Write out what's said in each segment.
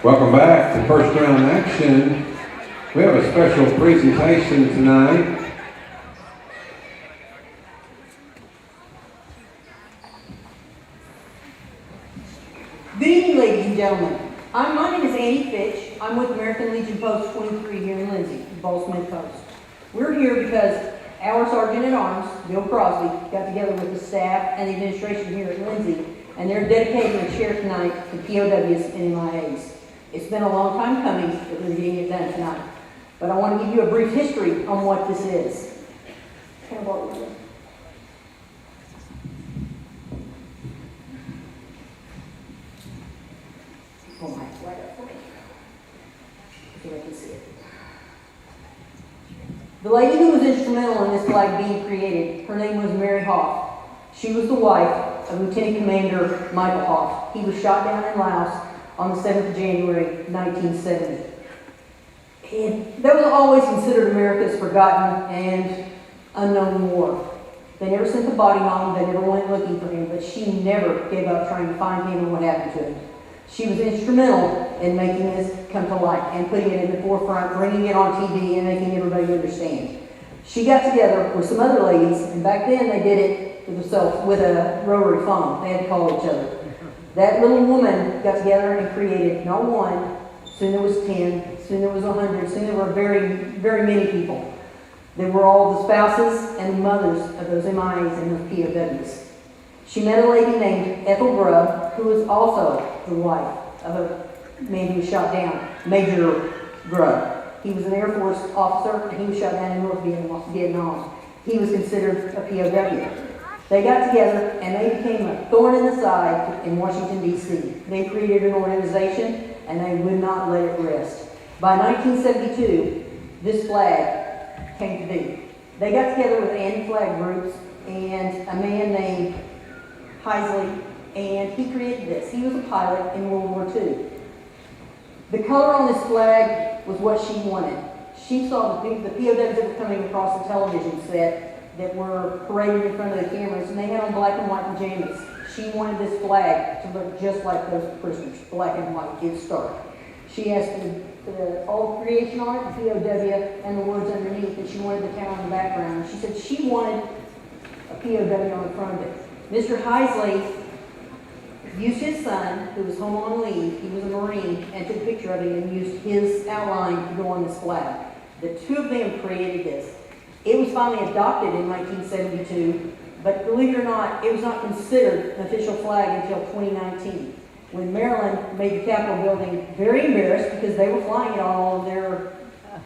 Welcome back to First Round Action. We have a special presentation tonight. Good evening, ladies and gentlemen. My name is Annie Fitch. I'm with American Legion Post 23 here in Lindsay, Ball Smith Post. We're here because our Sergeant at Arms, Bill Crosby, got together with the staff and the administration here at Lindsay, and they're dedicating a chair tonight to POWs and MIAs. It's been a long time coming, but we're getting it done tonight. But I want to give you a brief history on what this is. Kind of what we're doing. Pull my flag up for me, so I can see it. The lady who was instrumental in this flag being created, her name was Mary Hoff. She was the wife of Lieutenant Commander Michael Hoff. He was shot down in Laos on the 7th of January, 1970. And that was always considered America's forgotten and unknown war. They never sent the body home, they never went looking for him, but she never gave up trying to find him and what happened to him. She was instrumental in making this come to light and putting it in the forefront, bringing it on TV and making everybody understand. She got together with some other ladies, and back then they did it with a rotary phone. They had to call each other. That little woman got together and created not one, soon there was 10, soon there was 100, soon there were very, very many people. They were all the spouses and the mothers of those MIAs and those POWs. She met a lady named Ethel Grubb, who was also the wife of a man who was shot down, Major Grubb. He was an Air Force officer, and he was shot down in North Vietnam. He was considered a POW. They got together, and they became a thorn in the side in Washington, D.C. They created an organization, and they would not let it rest. By 1972, this flag came to be. They got together with anti-flag groups and a man named Heisley, and he created this. He was a pilot in World War II. The color on this flag was what she wanted. She saw the POWs that were coming across the television set that were paraded in front of the cameras, and they had on black and white pajamas. She wanted this flag to look just like those prisoners, black and white, it's stark. She asked all creation on it, the POW, and the words underneath, and she wanted the town in the background. She said she wanted a POW on the front of it. Mr. Heisley used his son, who was home on leave, he was a Marine, and took a picture of him and used his outline to go on this flag. The two of them created this. It was finally adopted in 1972, but believe it or not, it was not considered an official flag until 2019, when Maryland made the Capitol building very embarrassed because they were flying it on all of their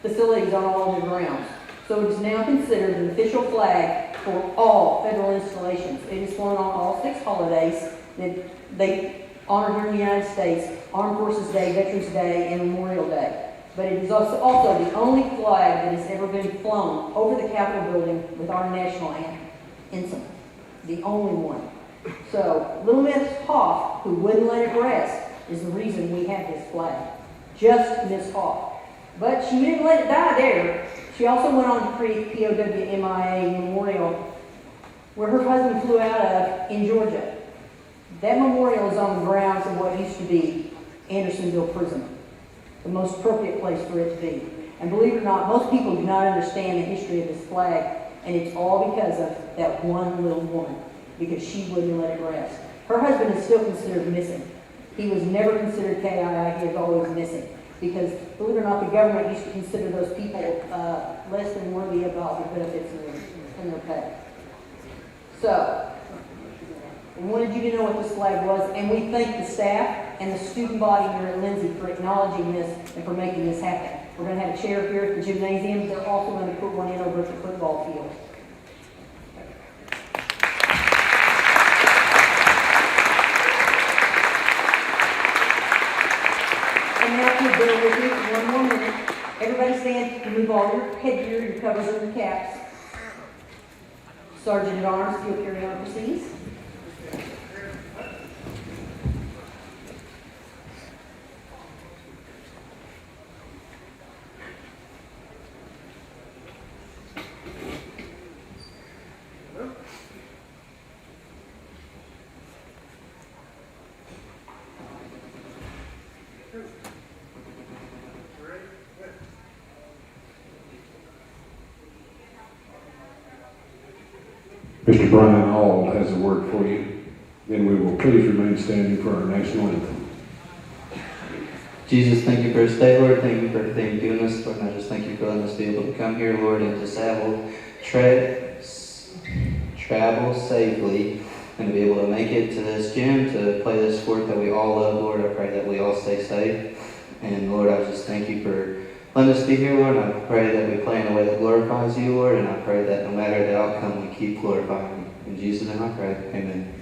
facilities on all of their grounds. So it is now considered an official flag for all federal installations. It is flown on all 6 holidays that they honor here in the United States: Armed Forces Day, Veterans Day, and Memorial Day. But it is also the only flag that has ever been flown over the Capitol building with our national anthem. The only one. So, little Miss Hoff, who wouldn't let it rest, is the reason we have this flag. Just Miss Hoff. But she didn't let it die there. She also went on to create POW MIA Memorial, where her husband flew out of in Georgia. That memorial is on the grounds of what used to be Andersonville Prison, the most appropriate place for it to be. And believe it or not, most people do not understand the history of this flag, and it's all because of that one little woman, because she wouldn't let it rest. Her husband is still considered missing. He was never considered KIA, he was always missing. Because, believe it or not, the government used to consider those people less than worthy of all their benefits and their pay. So, we wanted you to know what this flag was, and we thank the staff and the student body here at Lindsay for acknowledging this and for making this happen. We're going to have a chair here at the gymnasium. They're also going to put one in over at the football field. And now, if you bear with me for one more minute, everybody stand, remove all your headgear, your covers, and your caps. Sergeant at Arms, you'll carry on, proceeds. Mr. Brian Hall has a word for you. Then we will please remain standing for our national anthem. Jesus, thank you for this day, Lord. Thank you for everything you're doing us, Lord. And I just thank you for letting us be able to come here, Lord, and just travel safely and to be able to make it to this gym to play this sport that we all love, Lord. I pray that we all stay safe. And Lord, I just thank you for letting us be here, Lord. And I pray that we play in a way that glorifies you, Lord. And I pray that no matter the outcome, we keep glorifying you. In Jesus' name I pray. Amen.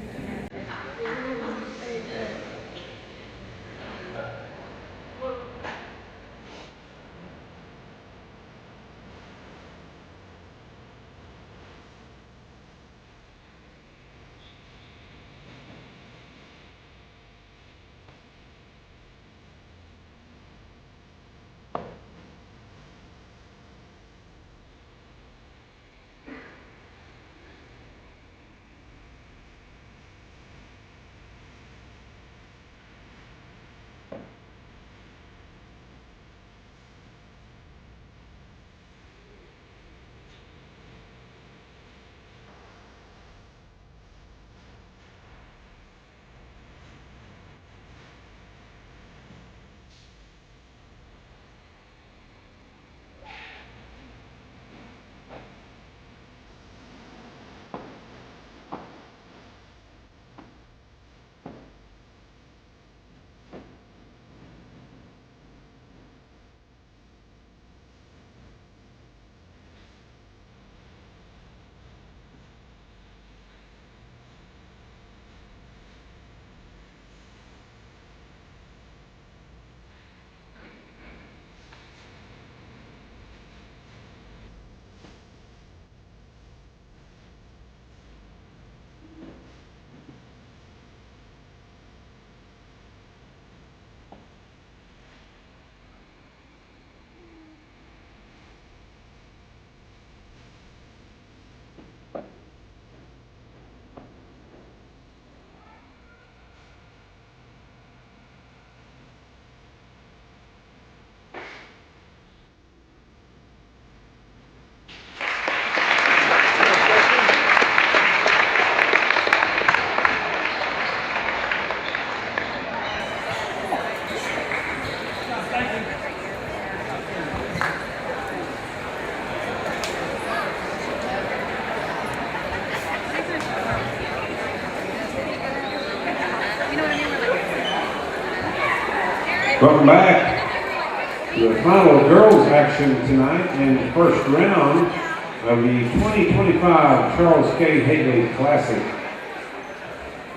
Welcome back to the final girls action tonight in the first round of the 2025 Charles K. Haley Classic.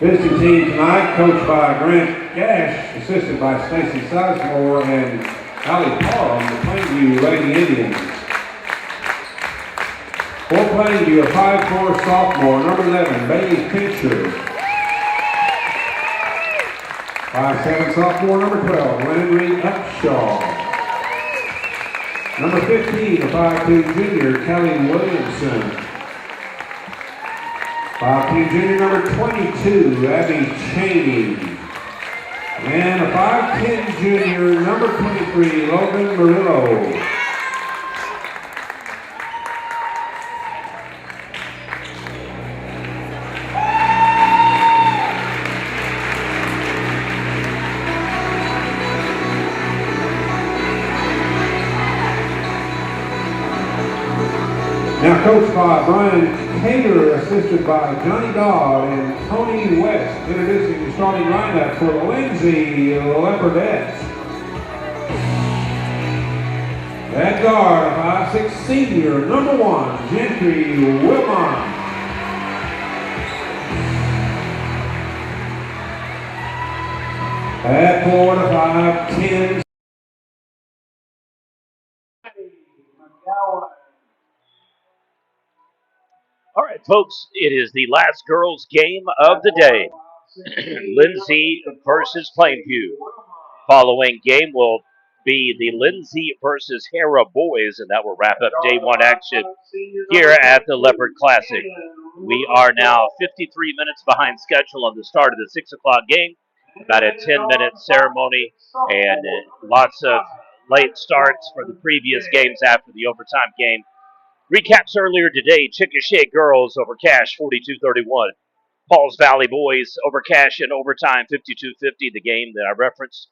Visiting team tonight, coached by Grant Gash, assisted by Stacy Sizemore and Allie Parham, the Plainview Lady Indians. For Plainview, a 5'4" sophomore, number 11, Bailey Pincher. 5'7" sophomore, number 12, Landry Upshaw. Number 15, a 5'2" junior, Kelly Williamson. 5'2" junior, number 22, Abby Cheney. And a 5'10" junior, number 23, Logan Murillo. Now coached by Brian Cater, assisted by Johnny Dodd and Tony West, introducing the starting lineup for the Lindsay Leopardettes. At guard, a 5'6" senior, number 1, Gentry Wilmot. At forward, a 5'10". All right, folks, it is the last girls' game of the day. Lindsay versus Plainview. Following game will be the Lindsay versus Hera boys, and that will wrap up day one action here at the Leopard Classic. We are now 53 minutes behind schedule on the start of the 6 o'clock game. About a 10-minute ceremony and lots of late starts for the previous games after the overtime game. Recaps earlier today, Chickasha girls over Cash 42-31. Pauls Valley boys over Cash in overtime 52-50, the game that I referenced.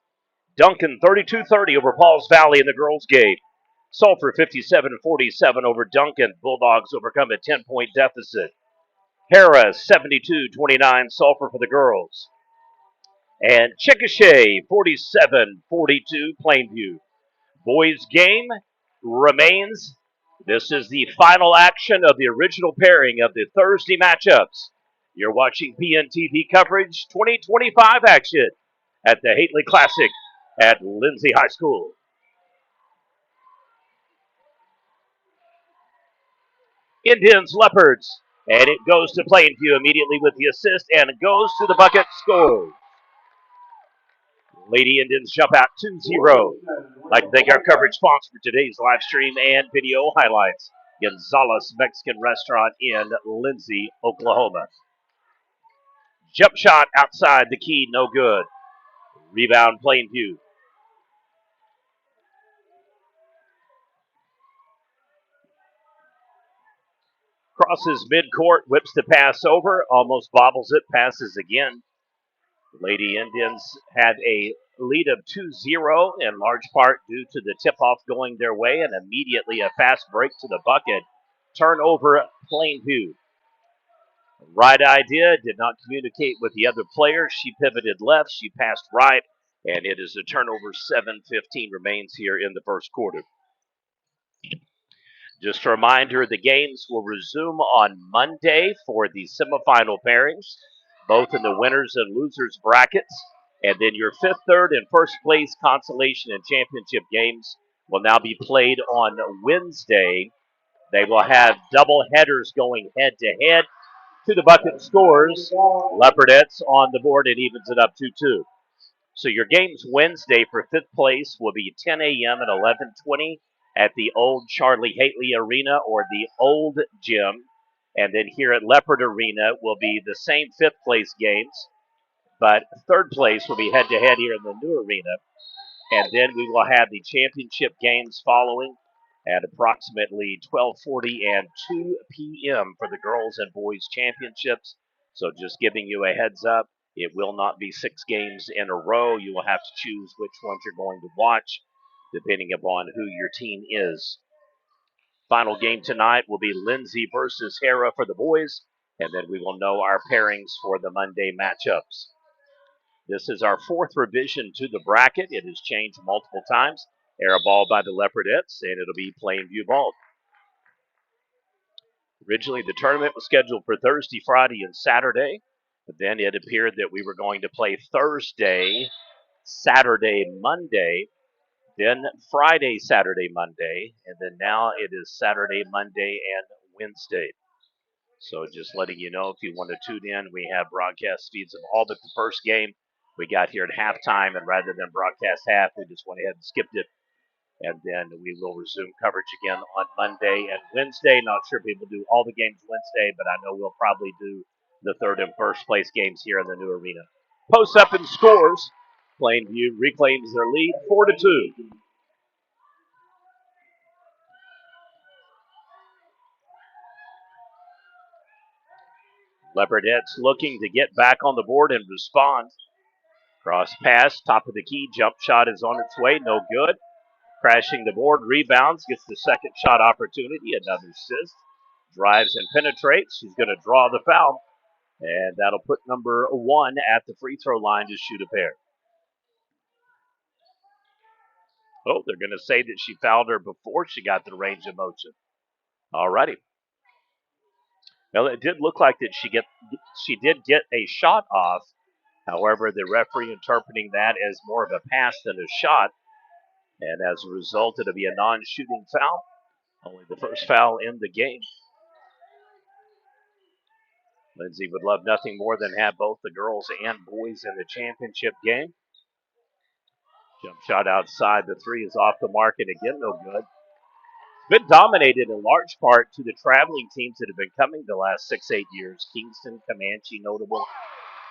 Duncan 32-30 over Pauls Valley in the girls' game. Sulphur 57-47 over Duncan. Bulldogs overcome a 10-point deficit. Hera 72-29 Sulphur for the girls. And Chickasha 47-42 Plainview. Boys game remains. This is the final action of the original pairing of the Thursday matchups. You're watching PNTV coverage 2025 action at the Hately Classic at Lindsay High School. Indians, Leopards, and it goes to Plainview immediately with the assist and it goes to the bucket, scores. Lady Indians jump out 2-0. I'd like to thank our coverage sponsor for today's live stream and video highlights. Gonzalez Mexican Restaurant in Lindsay, Oklahoma. Jump shot outside the key, no good. Rebound, Plainview. Crosses midcourt, whips the pass over, almost bobbles it, passes again. Lady Indians had a lead of 2-0 in large part due to the tip-off going their way and immediately a fast break to the bucket. Turnover, Plainview. Right idea, did not communicate with the other player. She pivoted left, she passed right, and it is a turnover. 7:15 remains here in the first quarter. Just a reminder, the games will resume on Monday for the semifinal pairings, both in the winners and losers brackets. And then your fifth, third, and first place consolation and championship games will now be played on Wednesday. They will have double headers going head to head. To the bucket scores. Leopardettes on the board. It evens it up 2-2. So your games Wednesday for fifth place will be 10 a.m. and 11:20 at the old Charlie Hately Arena or the old gym. And then here at Leopard Arena will be the same fifth place games, but third place will be head to head here in the new arena. And then we will have the championship games following at approximately 12:40 and 2 p.m. for the girls and boys championships. So just giving you a heads up, it will not be 6 games in a row. You will have to choose which ones you're going to watch depending upon who your team is. Final game tonight will be Lindsay versus Hera for the boys, and then we will know our pairings for the Monday matchups. This is our fourth revision to the bracket. It has changed multiple times. Air ball by the Leopardettes, and it'll be Plainview ball. Originally, the tournament was scheduled for Thursday, Friday, and Saturday. But then it appeared that we were going to play Thursday, Saturday, Monday, then Friday, Saturday, Monday, and then now it is Saturday, Monday, and Wednesday. So just letting you know, if you want to tune in, we have broadcast feeds of all but the first game. We got here at halftime, and rather than broadcast half, we just went ahead and skipped it. And then we will resume coverage again on Monday and Wednesday. Not sure people do all the games Wednesday, but I know we'll probably do the third and first place games here in the new arena. Posts up and scores. Plainview reclaims their lead 4-2. Leopardettes looking to get back on the board and respond. Cross pass, top of the key, jump shot is on its way, no good. Crashing the board, rebounds, gets the second shot opportunity, another assist. Drives and penetrates. She's going to draw the foul, and that'll put number 1 at the free throw line to shoot a pair. Oh, they're going to say that she fouled her before she got the range of motion. All righty. Well, it did look like that she did get a shot off. However, the referee interpreting that as more of a pass than a shot, and as a result, it'll be a non-shooting foul. Only the first foul in the game. Lindsay would love nothing more than have both the girls and boys in the championship game. Jump shot outside. The three is off the mark, and again, no good. Been dominated in large part to the traveling teams that have been coming the last 6-8 years. Kingston, Comanche, notable.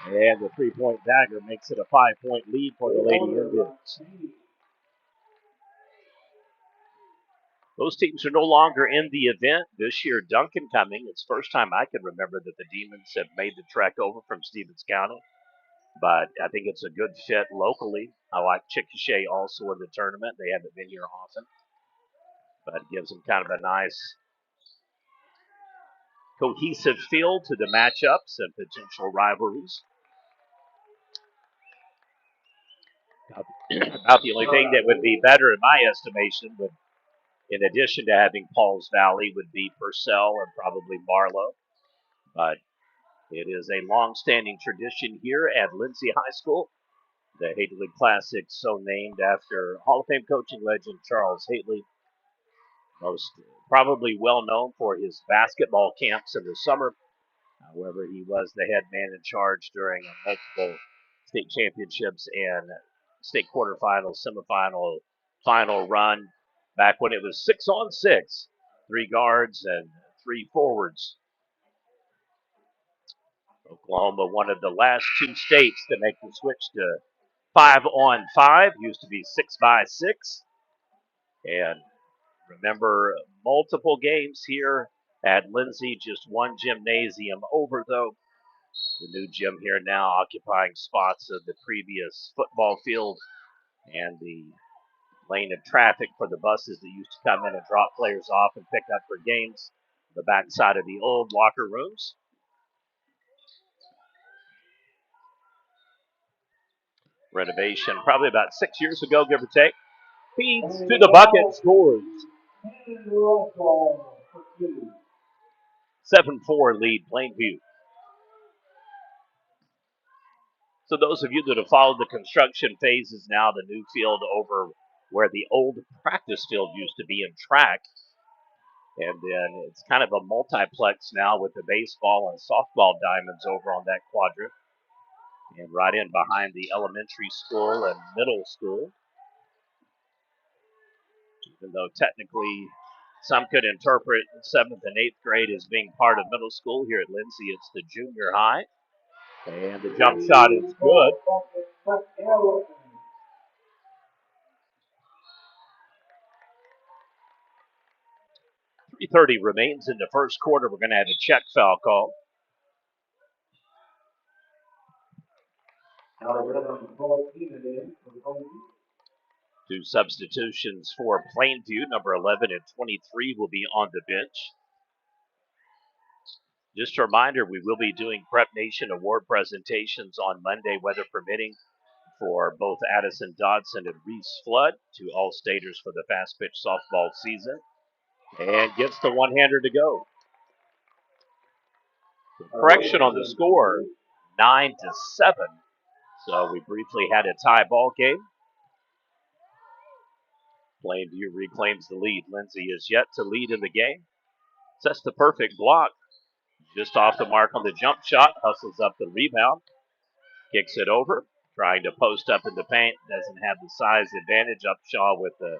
And the three-point dagger makes it a 5-point lead for the Lady Indians. Those teams are no longer in the event. This year, Duncan coming. It's the first time I can remember that the Demons have made the trek over from Stevens County. But I think it's a good fit locally. I like Chickasha also in the tournament. They haven't been here often. But it gives them kind of a nice cohesive feel to the matchups and potential rivalries. About the only thing that would be better in my estimation would, in addition to having Pauls Valley, would be Purcell and probably Barlow. But it is a long-standing tradition here at Lindsay High School. The Haley Classic, so named after Hall of Fame coaching legend Charles Haley, most probably well known for his basketball camps in the summer. However, he was the head man in charge during multiple state championships and state quarterfinal, semifinal, final run back when it was 6-on-6, 3 guards and 3 forwards. Oklahoma, one of the last 2 states to make the switch to 5-on-5, used to be 6-by-6. And remember, multiple games here at Lindsay, just one gymnasium over, though. The new gym here now occupying spots of the previous football field and the lane of traffic for the buses that used to come in and drop players off and pick up for games. The backside of the old locker rooms. Renovation probably about 6 years ago, give or take. Feeds to the bucket, scores. 7-4 lead Plainview. So those of you that have followed the construction phases now, the new field over where the old practice field used to be in track, and then it's kind of a multiplex now with the baseball and softball diamonds over on that quadrant, and right in behind the elementary school and middle school. Even though technically some could interpret 7th and 8th grade as being part of middle school, here at Lindsay it's the junior high. And the jump shot is good. .330 remains in the first quarter. We're going to have a check foul call. Two substitutions for Plainview. Number 11 and 23 will be on the bench. Just a reminder, we will be doing Prep Nation award presentations on Monday, weather permitting, for both Addison Dodson and Reese Flood, two All-Staters for the fast pitch softball season. And gets the one-hander to go. Correction on the score, 9-7. So we briefly had a tie ball game. Plainview reclaims the lead. Lindsay is yet to lead in the game. Sets the perfect block. Just off the mark on the jump shot. Hustles up the rebound. Kicks it over. Trying to post up in the paint. Doesn't have the size advantage. Upshaw with the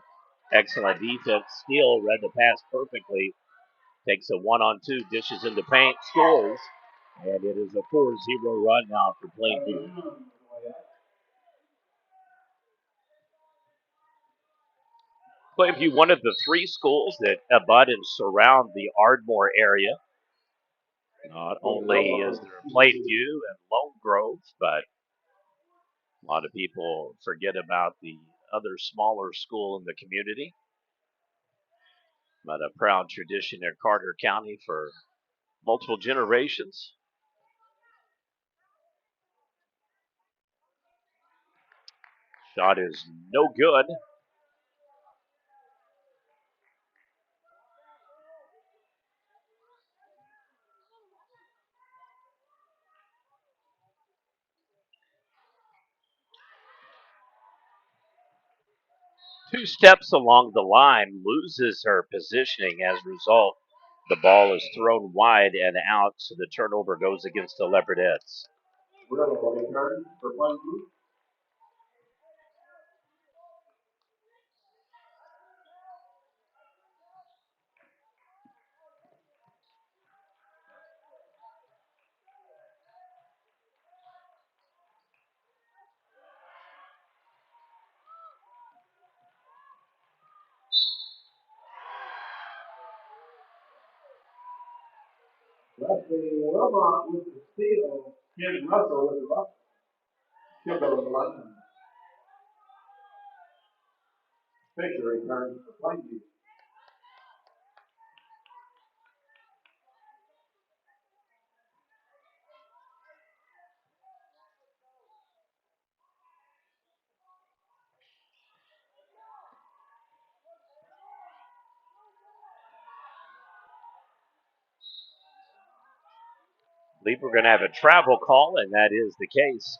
excellent defense. Steele read the pass perfectly. Takes a 1-on-2. Dishes in the paint. Scores. And it is a 4-0 run now for Plainview. Plainview, one of the 3 schools that abut and surround the Ardmore area. Not only is there Plainview and Lone Grove, but a lot of people forget about the other smaller school in the community. But a proud tradition in Carter County for multiple generations. Shot is no good. Two steps along the line, loses her positioning. As a result, the ball is thrown wide and out, so the turnover goes against the Leopardettes. I believe we're going to have a travel call, and that is the case.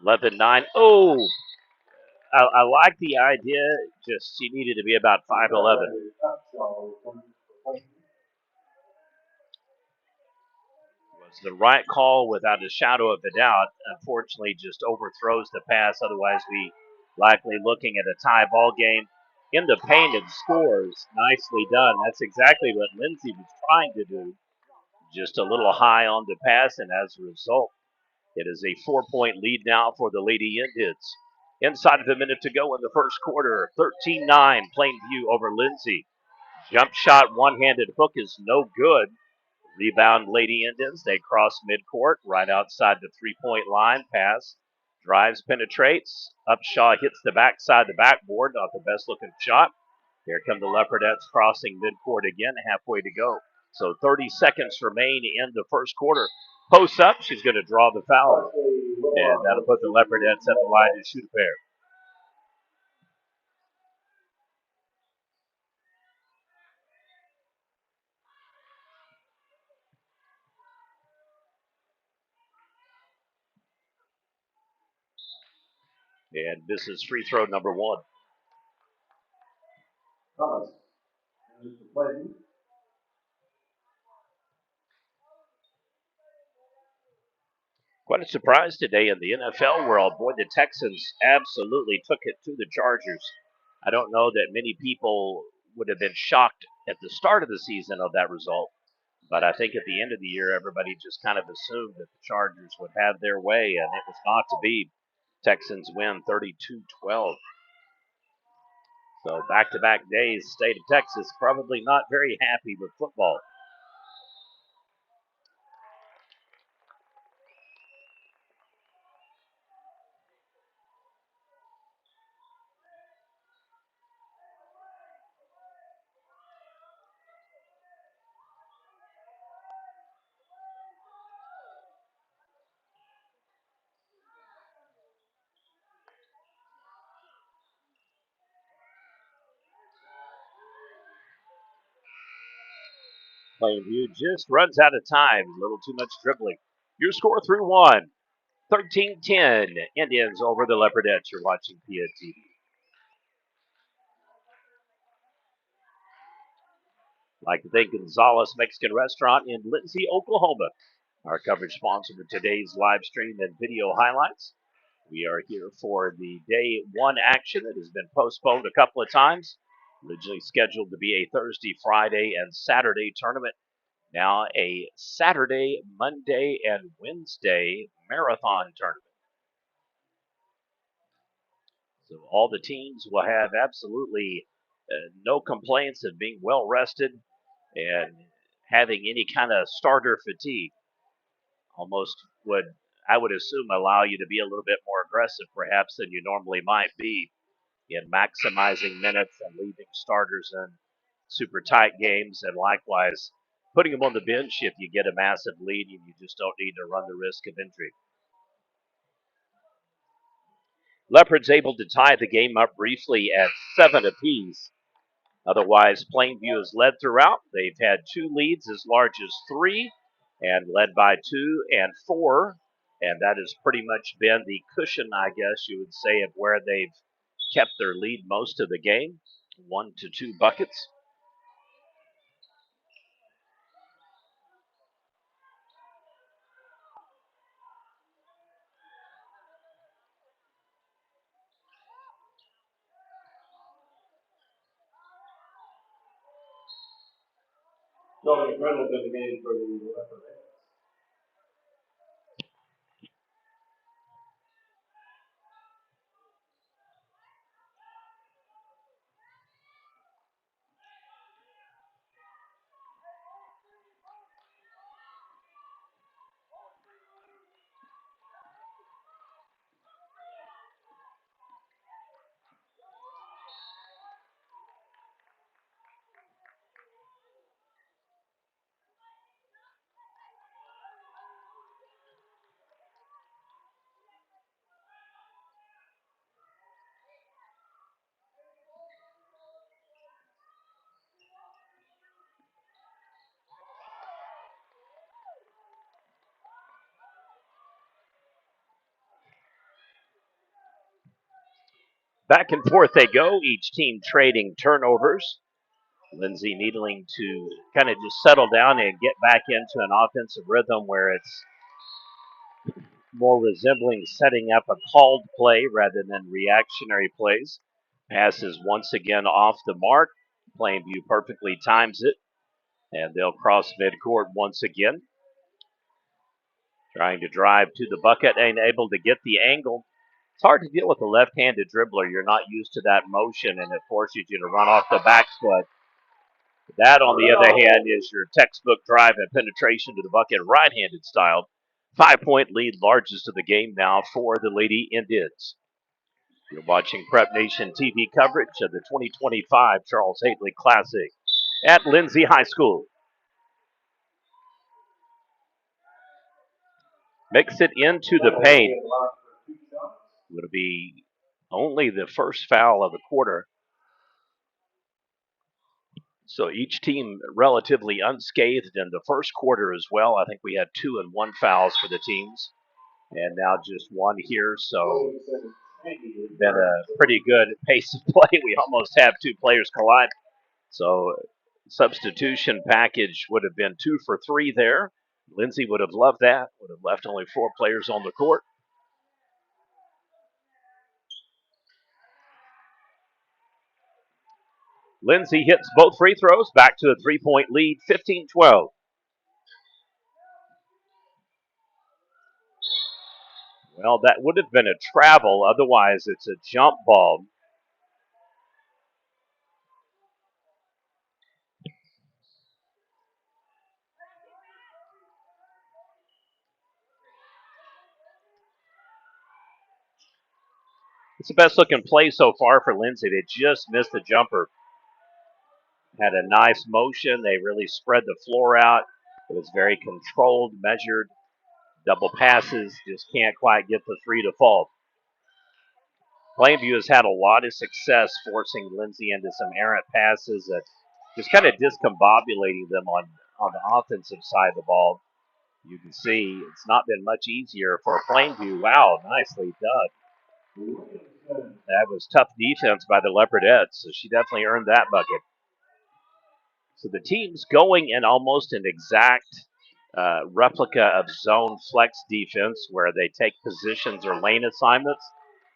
Eleven nine. Oh, I like the idea. Just she needed to be about 5'11". Was the right call without a shadow of a doubt. Unfortunately, just overthrows the pass. Otherwise, we likely looking at a tie ball game. In the paint and scores. Nicely done. That's exactly what Lindsay was trying to do. Just a little high on the pass, and as a result, it is a 4-point lead now for the Lady Indians. Inside of a minute to go in the first quarter, 13-9, Plainview over Lindsay. Jump shot, one-handed hook is no good. Rebound, Lady Indians. They cross midcourt, right outside the three-point line. Pass, drives, penetrates. Upshaw hits the backside, the backboard. Not the best-looking shot. Here come the Leopardettes crossing midcourt again, halfway to go. So 30 seconds remain in the first quarter. Post up, she's going to draw the foul. And that'll put the Leopardettes at the line to shoot a pair. And this is free throw number one. Quite a surprise today in the NFL world. Boy, the Texans absolutely took it to the Chargers. I don't know that many people would have been shocked at the start of the season of that result, but I think at the end of the year, everybody just kind of assumed that the Chargers would have their way, and it was not to be. Texans win 32-12. So back-to-back days, state of Texas probably not very happy with football. Plainview just runs out of time. A little too much dribbling. Your score through one. 13-10. Indians over the Leopardettes. You're watching PNTV. Like to thank Gonzalez Mexican Restaurant in Lindsay, Oklahoma. Our coverage sponsor for today's live stream and video highlights. We are here for the day one action that has been postponed a couple of times. Originally scheduled to be a Thursday, Friday, and Saturday tournament. Now a Saturday, Monday, and Wednesday marathon tournament. So all the teams will have absolutely no complaints of being well rested and having any kind of starter fatigue. Almost I would assume, allow you to be a little bit more aggressive perhaps than you normally might be in maximizing minutes and leaving starters in super tight games, and likewise putting them on the bench if you get a massive lead and you just don't need to run the risk of injury. Leopards able to tie the game up briefly at 7 apiece. Otherwise, Plainview has led throughout. They've had 2 leads as large as 3 and led by 2 and 4. And that has pretty much been the cushion, I guess you would say, of where they've kept their lead most of the game. 1 to 2 buckets. Back and forth they go, each team trading turnovers. Lindsay needing to kind of just settle down and get back into an offensive rhythm where it's more resembling setting up a called play rather than reactionary plays. Pass is once again off the mark. Plainview perfectly times it, and they'll cross midcourt once again. Trying to drive to the bucket and able to get the angle. It's hard to deal with a left-handed dribbler. You're not used to that motion, and it forces you to run off the back foot. That, on the other hand, is your textbook drive and penetration to the bucket, right-handed style. 5-point lead, largest of the game now for the Lady Indians. You're watching Prep Nation TV coverage of the 2025 Charles Haley Classic at Lindsay High School. Makes it into the paint. Would be only the first foul of the quarter. So each team relatively unscathed in the first quarter as well. I think we had 2 and 1 fouls for the teams, and now just 1 here. So been a pretty good pace of play. We almost have 2 players collide. So substitution package would have been 2 for 3 there. Lindsay would have loved that. Would have left only 4 players on the court. Lindsay hits both free throws, back to a 3-point lead, 15-12. Well, that would have been a travel. Otherwise, it's a jump ball. It's the best looking play so far for Lindsay. They just missed the jumper. Had a nice motion. They really spread the floor out. It was very controlled, measured. Double passes, just can't quite get the 3 to fall. Plainview has had a lot of success forcing Lindsay into some errant passes that just kind of discombobulating them on the offensive side of the ball. You can see it's not been much easier for Plainview. Wow, nicely done. That was tough defense by the Leopardettes, so she definitely earned that bucket. So the team's going in almost an exact replica of zone flex defense where they take positions or lane assignments,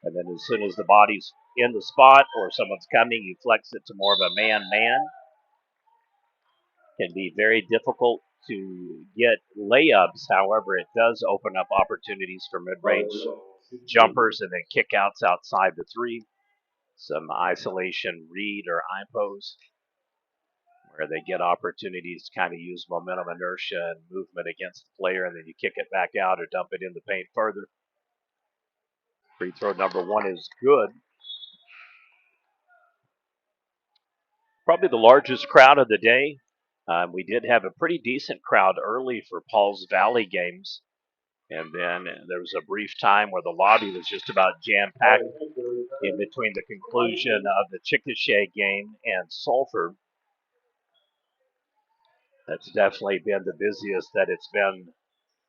and then as soon as the body's in the spot or someone's coming, you flex it to more of a man-man. Can be very difficult to get layups. However, it does open up opportunities for mid-range jumpers and then kickouts outside the 3. Some isolation read or IPOs. where they get opportunities to kind of use momentum, inertia, and movement against the player, and then you kick it back out or dump it in the paint further. Free throw number 1 is good. Probably the largest crowd of the day. We did have a pretty decent crowd early for Pauls Valley games. And then there was a brief time where the lobby was just about jam-packed in between the conclusion of the Chickasha game and Sulphur. That's definitely been the busiest that it's been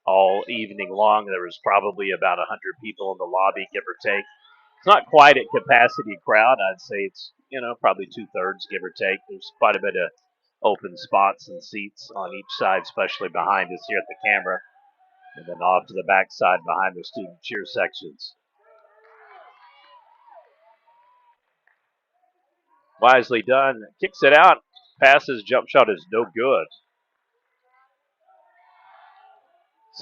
all evening long. There was probably about 100 people in the lobby, give or take. It's not quite at capacity crowd. I'd say it's, probably 2/3, give or take. There's quite a bit of open spots and seats on each side, especially behind us here at the camera. And then off to the backside behind the student cheer sections. Wisely done. Kicks it out. Passes. Jump shot is no good.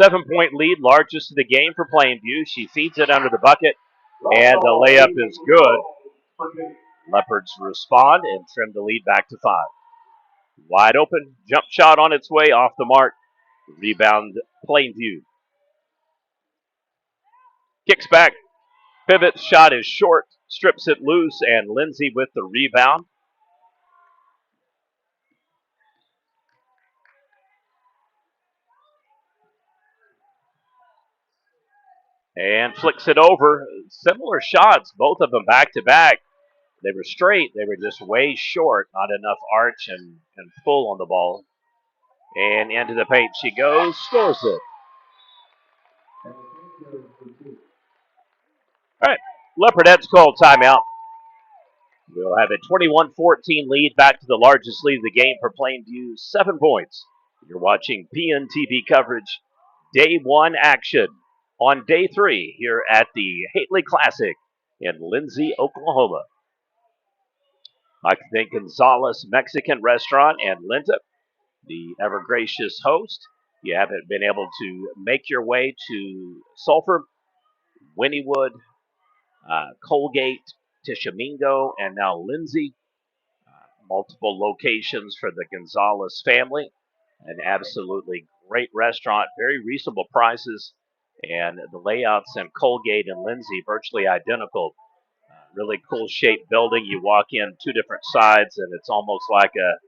7-point lead, largest of the game for Plainview. She feeds it under the bucket, and the layup is good. Leopards respond and trim the lead back to 5. Wide open. Jump shot on its way, off the mark. Rebound, Plainview. Kicks back. Pivot shot is short. Strips it loose, and Lindsay with the rebound. And flicks it over. Similar shots, both of them back to back. They were straight. They were just way short. Not enough arch and pull on the ball. And into the paint she goes. Scores it. All right. Leopardettes call timeout. We'll have a 21-14 lead, back to the largest lead of the game for Plainview, 7 points. You're watching PNTV coverage, day 1 action on day 3 here at the Haley Classic in Lindsay, Oklahoma. I'd like to thank Gonzalez Mexican Restaurant and Linda, the ever gracious host. If you haven't been able to make your way to Sulphur, Wynnewood, Colgate, Tishomingo, and now Lindsay, multiple locations for the Gonzalez family. An absolutely great restaurant, very reasonable prices, and the layouts in Colgate and Lindsay virtually identical. Really cool shaped building. You walk in 2 different sides, and it's almost like a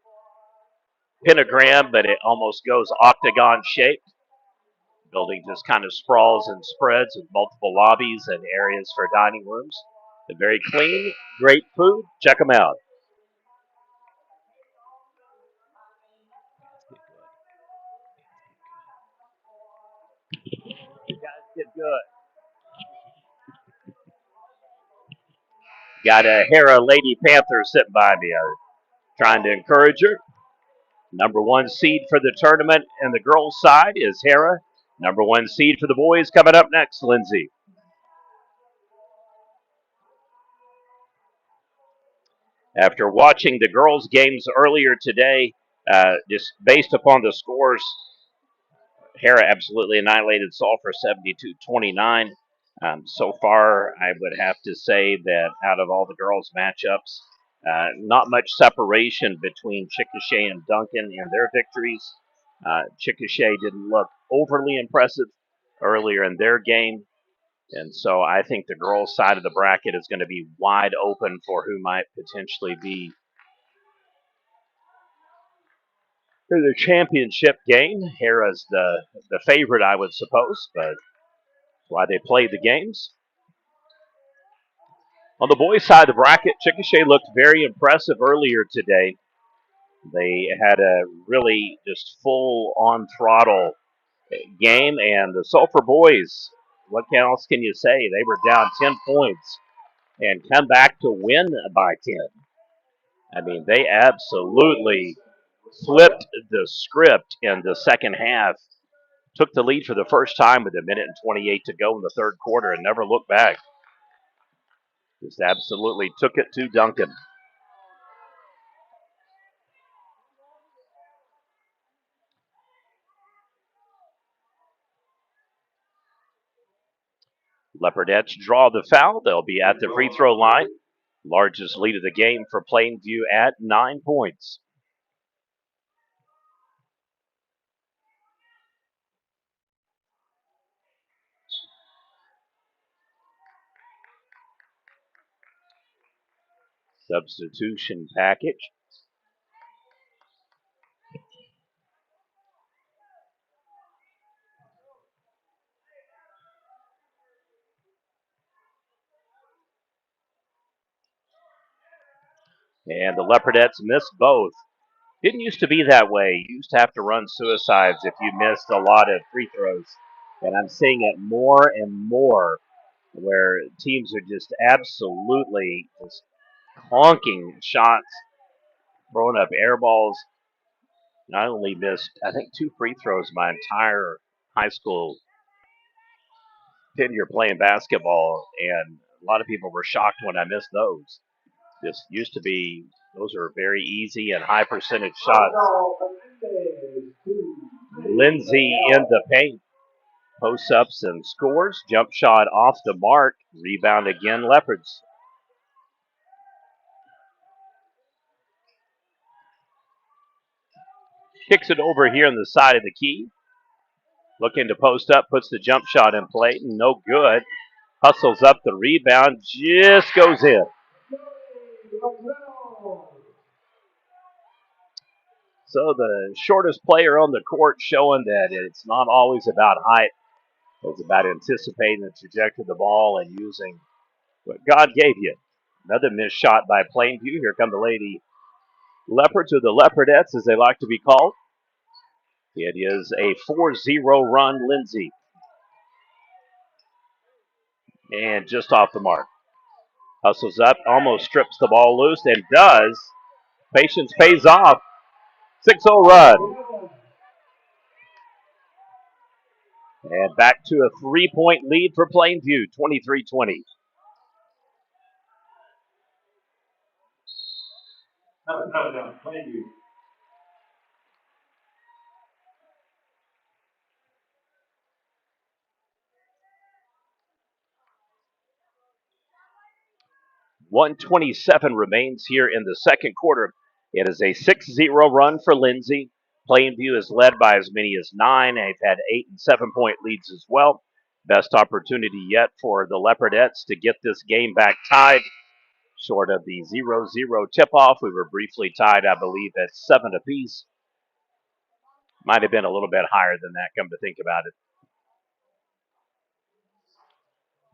pentagram, but it almost goes octagon shaped. Building just kind of sprawls and spreads with multiple lobbies and areas for dining rooms. They're very clean, great food. Check them out. You guys did good. Got a Hera Lady Panther sitting by me. I'm trying to encourage her. Number 1 seed for the tournament and the girls' side is Hera. Number 1 seed for the boys coming up next, Lindsay. After watching the girls' games earlier today, just based upon the scores, Hera absolutely annihilated Sulphur 72-29. So far, I would have to say that out of all the girls' matchups, not much separation between Chickasha and Duncan in their victories. Chickasha didn't look overly impressive earlier in their game. And so I think the girls' side of the bracket is going to be wide open for who might potentially be for the championship game. Hera's the favorite, I would suppose, but why they play the games. On the boys' side of the bracket, Chickasha looked very impressive earlier today. They had a really just full on throttle game, and the Sulphur boys, what else can you say? They were down 10 points and come back to win by 10. I mean, they absolutely flipped the script in the second half, took the lead for the first time with 1:28 to go in the third quarter and never looked back. Just absolutely took it to Duncan. Leopardettes draw the foul. They'll be at the free throw line. Largest lead of the game for Plainview at 9 points. Substitution package. And the Leopardettes missed both. Didn't used to be that way. You used to have to run suicides if you missed a lot of free throws. And I'm seeing it more and more where teams are just absolutely just honking shots, throwing up air balls. I only missed, I think, 2 free throws my entire high school tenure playing basketball, and a lot of people were shocked when I missed those. This used to be, those are very easy and high percentage shots. Lindsay in the paint, posts ups and scores. Jump shot off the mark. Rebound again, Leopards. Kicks it over here on the side of the key. Looking to post up, puts the jump shot in play. No good. Hustles up the rebound, just goes in. So the shortest player on the court showing that it's not always about height. It's about anticipating the trajectory of the ball and using what God gave you. Another missed shot by Plainview. Here come the Lady Leopards, or the Leopardettes as they like to be called. It is a 4-0 run, Lindsay. And just off the mark. Hustles up, almost strips the ball loose, and does. Patience pays off. 6-0 run. And back to a 3-point lead for Plainview, 23-20. Plainview. 1:27 remains here in the second quarter. It is a 6-0 run for Lindsay. Plainview is led by as many as 9. They've had 8 and 7-point leads as well. Best opportunity yet for the Leopardettes to get this game back tied. Short of the 0-0 tip-off, we were briefly tied, I believe, at 7 apiece. Might have been a little bit higher than that, come to think about it.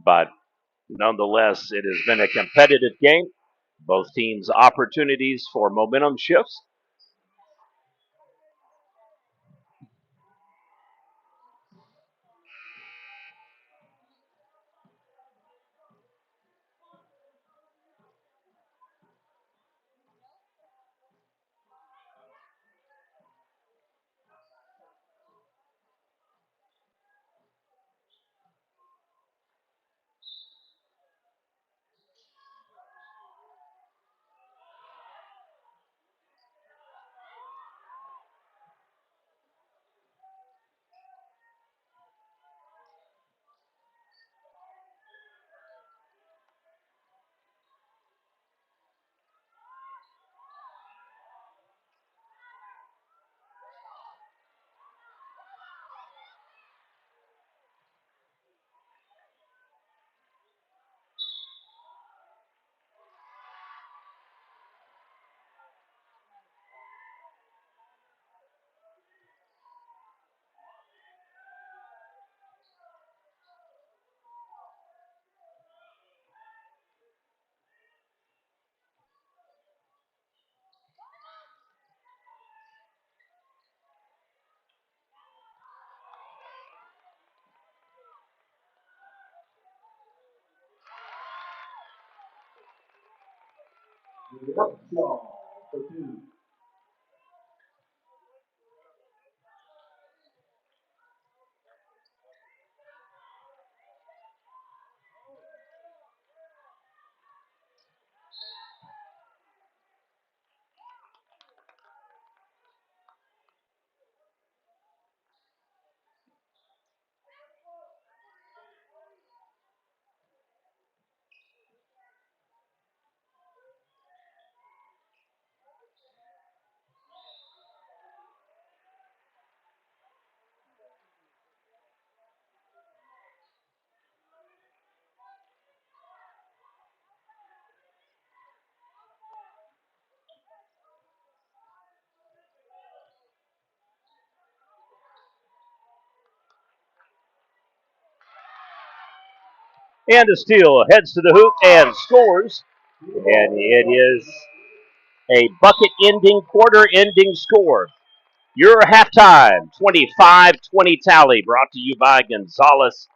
But nonetheless, it has been a competitive game. Both teams opportunities for momentum shifts. And the steal heads to the hoop and scores. And it is a bucket-ending, quarter-ending score. Your halftime 25-20 tally brought to you by Gonzalez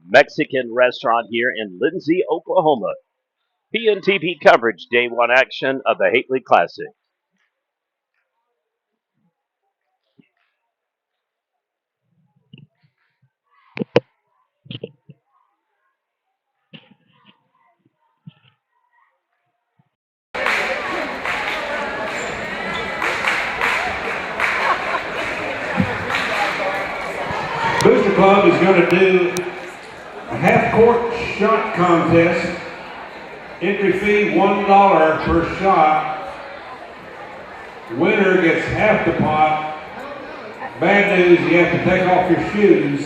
Mexican Restaurant here in Lindsay, Oklahoma. PNTP coverage, day one action of the Hately Classic. Booster Club is going to do a half-court shot contest. Entry fee $1 per shot. Winner gets half the pot. Bad news, you have to take off your shoes.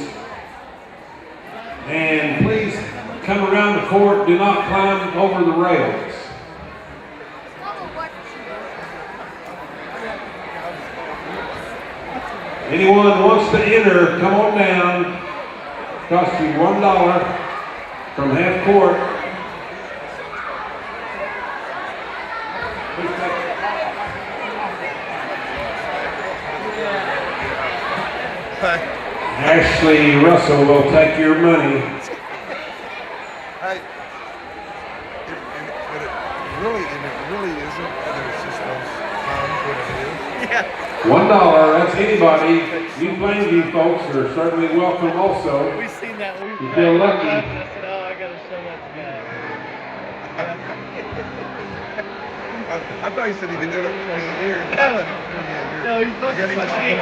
And please come around the court. Do not climb over the rails. Anyone who wants to enter, come on down. Cost you $1 from half court. Ashley Russell will take your money. But it really isn't. It's just those times when it is. Yeah. $1, that's anybody. You Plainview folks are certainly welcome also. We've seen that. You feel lucky. I said, oh, I gotta show that to I thought you said he did it like here. No, he's looking like he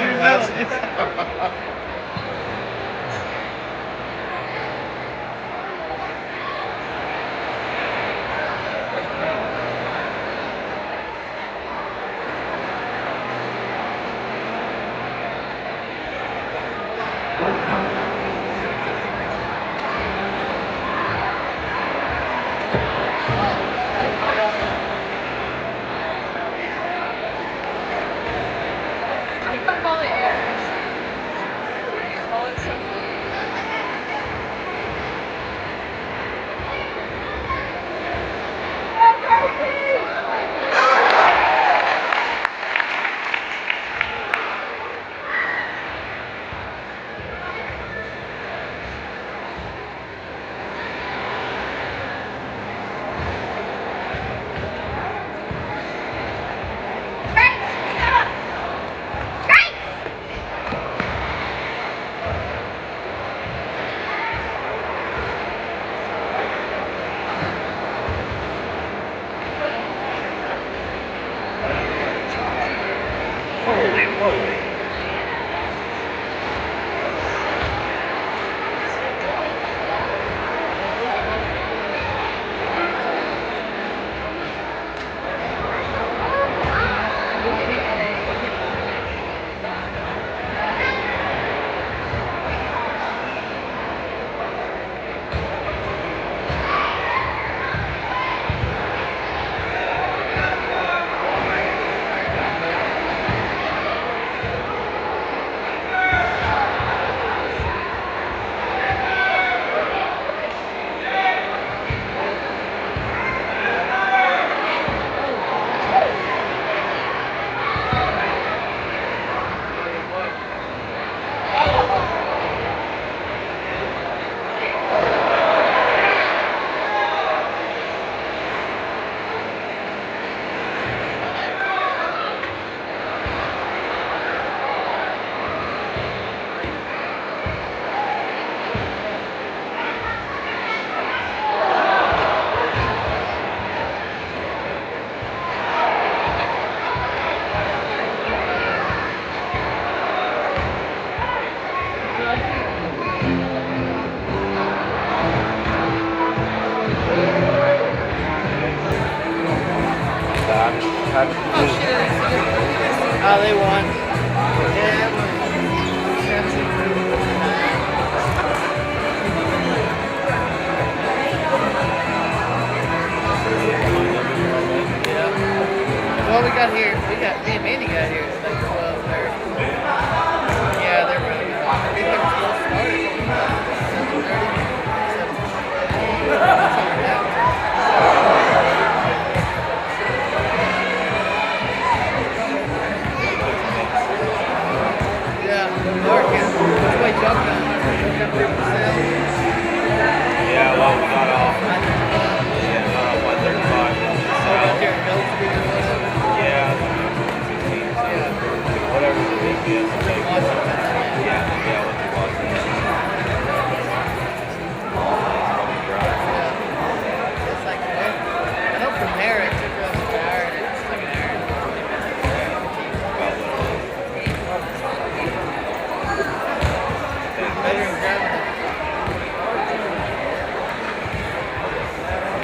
Holy moly. Oh, they won. Well, we got here. Me and Mandy got here. It's like 12:30. Yeah, they're really good. I think they were supposed to start at 7:30.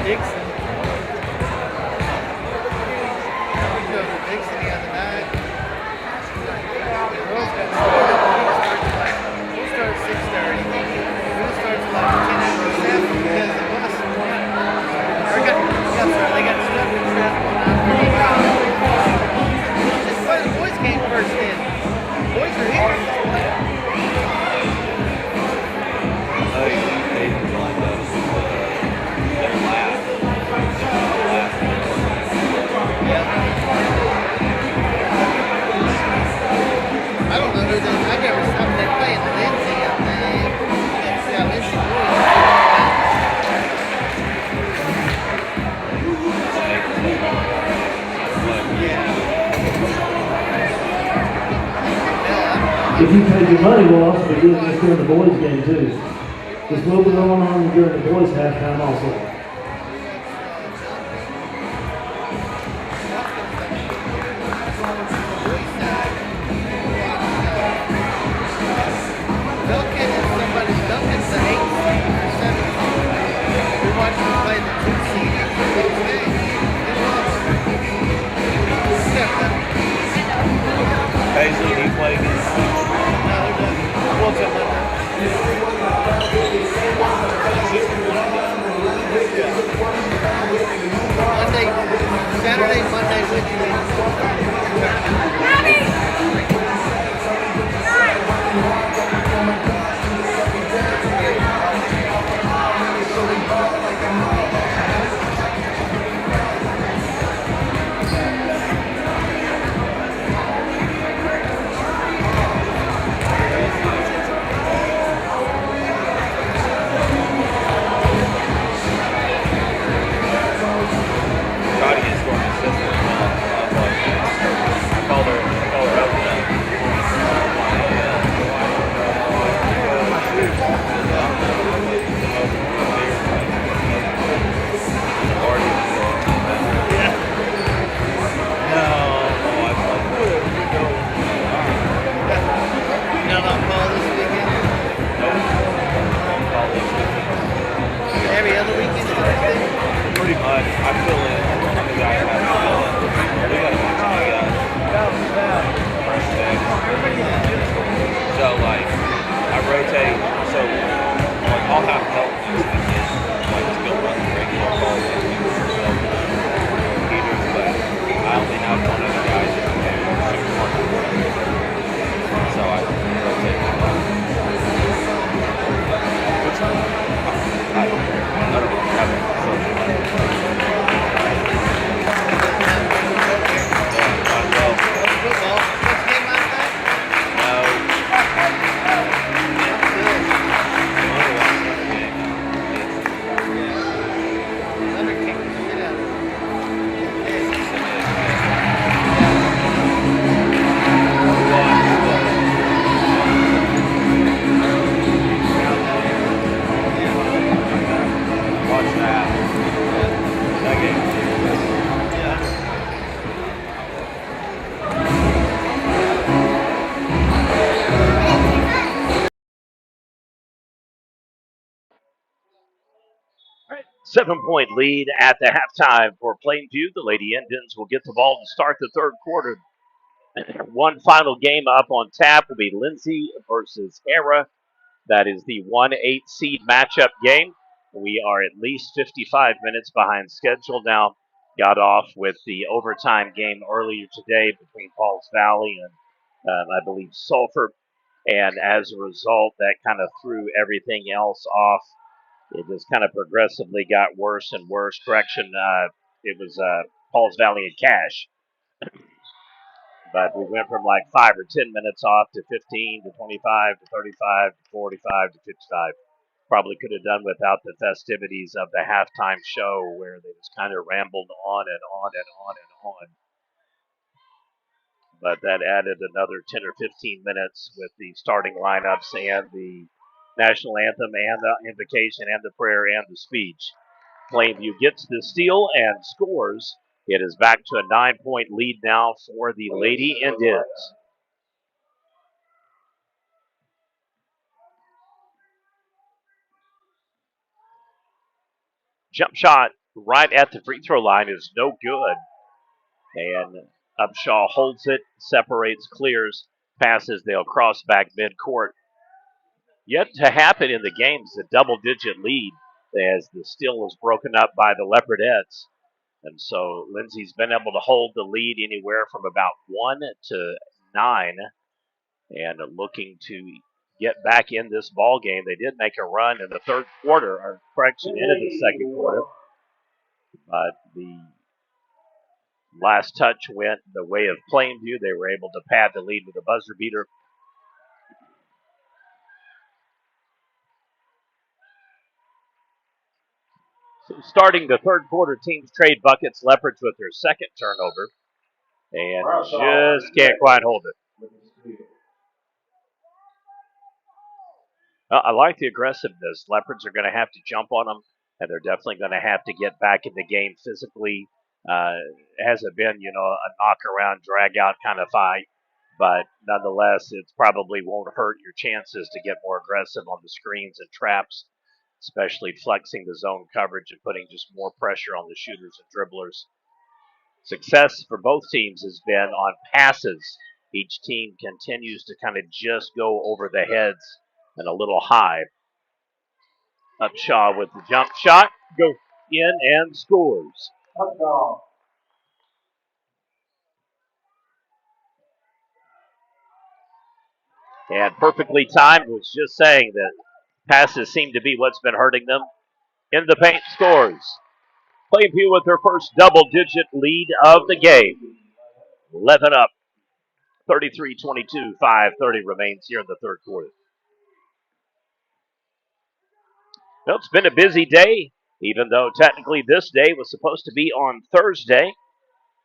Dixon. We drove to Dixon the other night. The girls got started. We'll start at 6:30. We'll start at like 10 after 7 because the bus. They got stuck in traffic on 9:35. This is why the boys came first in. Boys are here. I don't know who they. I never stopped there playing the Lindsay. Yeah, Lindsay If you paid your money, we'll also be doing this during the boys' game too. This will be going on during the boys' halftime also. Duncan is somebody's Duncan's the 8th seed or 7th seed. We watched him play the 2 seed after the next game. Paisley, do you play against them? No, he doesn't. We'll tell him that. Monday, Saturday, Monday, Wednesday. Every other weekend, Pretty much. I fill in. I'm the guy who has to fill in. We got a bunch of new guys. So, like, I rotate. So, like, I'll have help next weekend. Like, still run the regular ball next weekend. But I only have one of the guys that can do super market. So I rotate with that. I don't have a social life. football. What's the game last night? No. Thunder kicked the shit out of Watch that. That game. All right, 7-point lead at the halftime for Plainview. The Lady Indians will get the ball to start the third quarter. One final game up on tap will be Lindsay versus Hera. That is the 1-8 seed matchup game. We are at least 55 minutes behind schedule now. Got off with the overtime game earlier today between Pauls Valley and I believe Sulphur. And as a result, that kind of threw everything else off. It just kind of progressively got worse and worse. Correction, it was Pauls Valley and Cash. But we went from like 5 or 10 minutes off to 15 to 25 to 35 to 45 to 55. Probably could have done without the festivities of the halftime show where they just kind of rambled on and on and on and on. But that added another 10 or 15 minutes with the starting lineups and the national anthem and the invocation and the prayer and the speech. Plainview gets the steal and scores. It is back to a 9-point lead now for the Lady Indians. Jump shot right at the free throw line is no good. And Upshaw holds it, separates, clears, passes. They'll cross back midcourt. Yet to happen in the game is a double-digit lead as the steal is broken up by the Leopardettes. And so Lindsay's been able to hold the lead anywhere from about 1 to 9 and looking to get back in this ball game. They did make a run in the third quarter, or correction, into the second quarter. But the last touch went the way of Plainview. They were able to pad the lead with a buzzer beater. So starting the third quarter, teams trade buckets. Leopards with their second turnover. And just can't quite hold it. I like the aggressiveness. Leopards are going to have to jump on them, and they're definitely going to have to get back in the game physically. It hasn't been, a knock around, drag out kind of fight, but nonetheless, it probably won't hurt your chances to get more aggressive on the screens and traps, especially flexing the zone coverage and putting just more pressure on the shooters and dribblers. Success for both teams has been on passes. Each team continues to kind of just go over the heads and a little high. Upshaw with the jump shot, goes in and scores. And perfectly timed, was just saying that passes seem to be what's been hurting them. In the paint, scores. Plainview with their first double-digit lead of the game. 11 up, 33-22, 5:30 remains here in the third quarter. Well, it's been a busy day, even though technically this day was supposed to be on Thursday.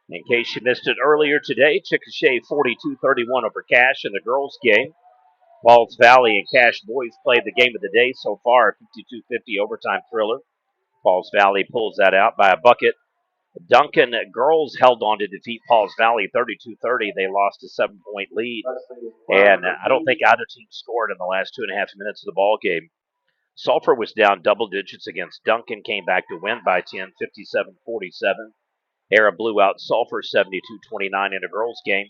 In case you missed it earlier today, Chickasha 42-31 over Cache in the girls' game. Pauls Valley and Cache boys played the game of the day so far, 52-50 overtime thriller. Pauls Valley pulls that out by a bucket. Duncan girls held on to defeat Pauls Valley 32-30. They lost a 7-point lead, and I don't think either team scored in the last 2.5 minutes of the ball game. Sulphur was down double digits against Duncan, came back to win by 10, 57-47. Hera blew out Sulphur 72-29 in a girls' game.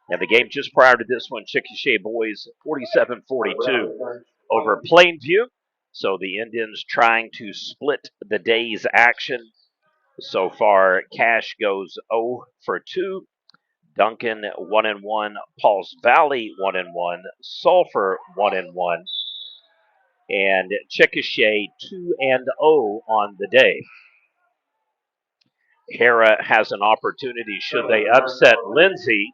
And the game just prior to this one, Chickasha boys 47-42 over Plainview. So the Indians trying to split the day's action. So far, Cache goes 0 for 2. Duncan 1-1. Pauls Valley 1-1. Sulphur 1-1. And Chickasha 2-0 on the day. Hera has an opportunity, should they upset Lindsay,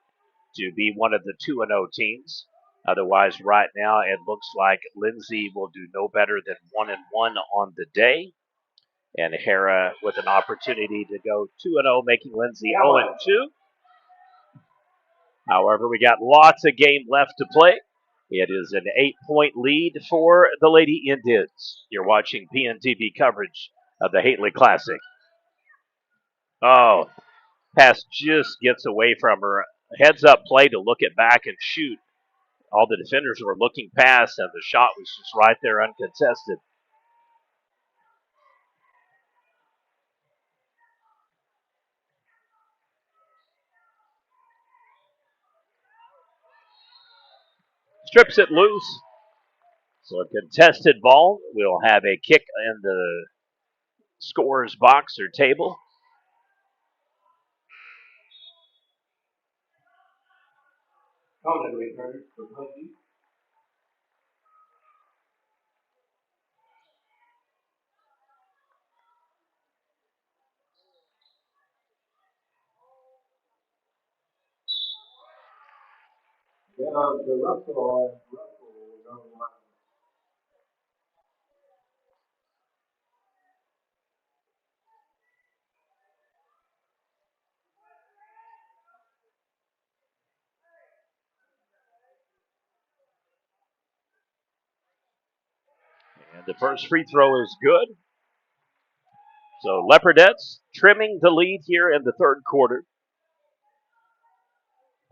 to be one of the 2-0 teams. Otherwise, right now, it looks like Lindsay will do no better than 1-1 on the day. And Hera with an opportunity to go 2-0, making Lindsay 0-2. However, we got lots of game left to play. It is an 8-point lead for the Lady Indians. You're watching PNTV coverage of the Hately Classic. Oh, pass just gets away from her. Heads up play to look it back and shoot. All the defenders were looking past, and the shot was just right there uncontested. Strips it loose. So a contested ball. We'll have a kick in the scorer's box or table. And the first free throw is good. So Leopardettes trimming the lead here in the third quarter.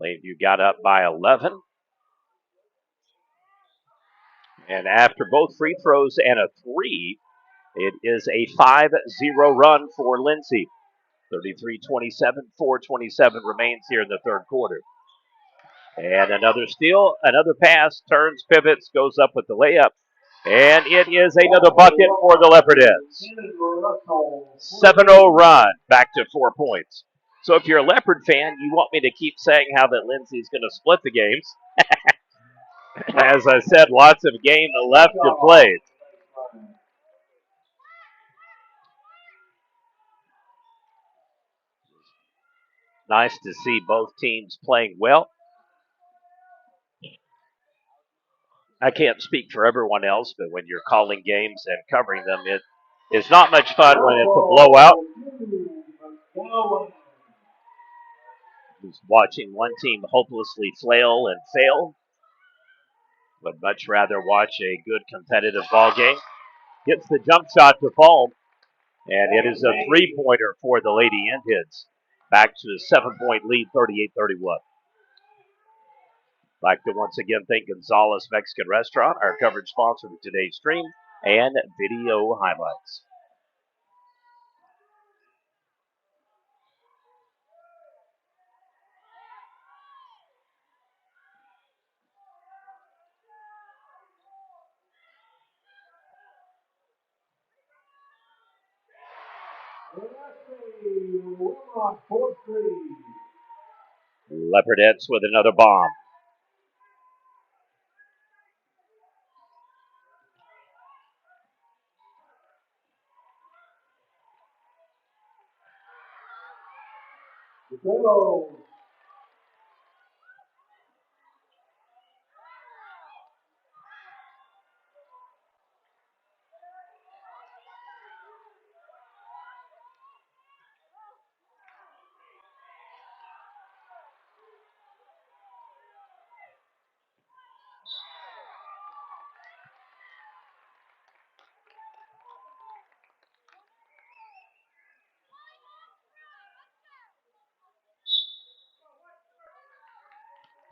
Plainview got up by 11. And after both free throws and a three, It is a 5-0 run for Lindsay. 33-27, 4:27 remains here in the third quarter. And another steal, another pass, turns, pivots, goes up with the layup. And it is another bucket for the Leopardettes. 7-0 run, back to 4 points. So if you're a Leopard fan, you want me to keep saying how that Lindsay's going to split the games. As I said, lots of game left to play. Nice to see both teams playing well. I can't speak for everyone else, but when you're calling games and covering them, it is not much fun when it's a blowout. Just watching one team hopelessly flail and fail. Would much rather watch a good competitive ball game. Gets the jump shot to fall, and it is a three-pointer for the Lady Indians. Back to a 7-point lead, 38-31. Like to once again thank Gonzalez Mexican Restaurant, our coverage sponsor of today's stream and video highlights. Leopardettes with another bomb.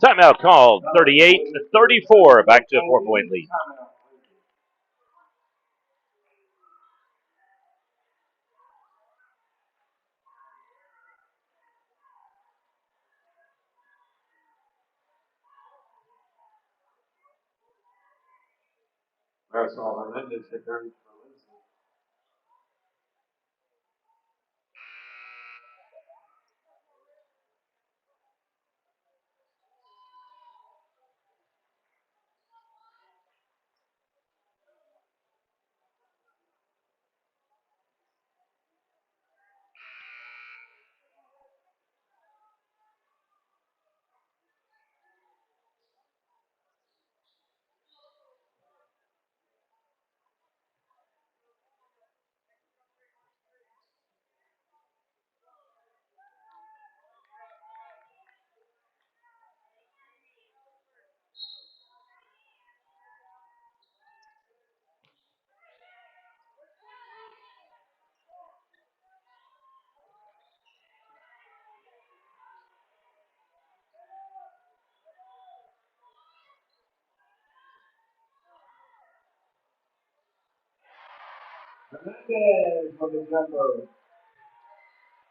Timeout called, 38-34, back to a 4-point lead. That's all I meant is the turn for Lindsay.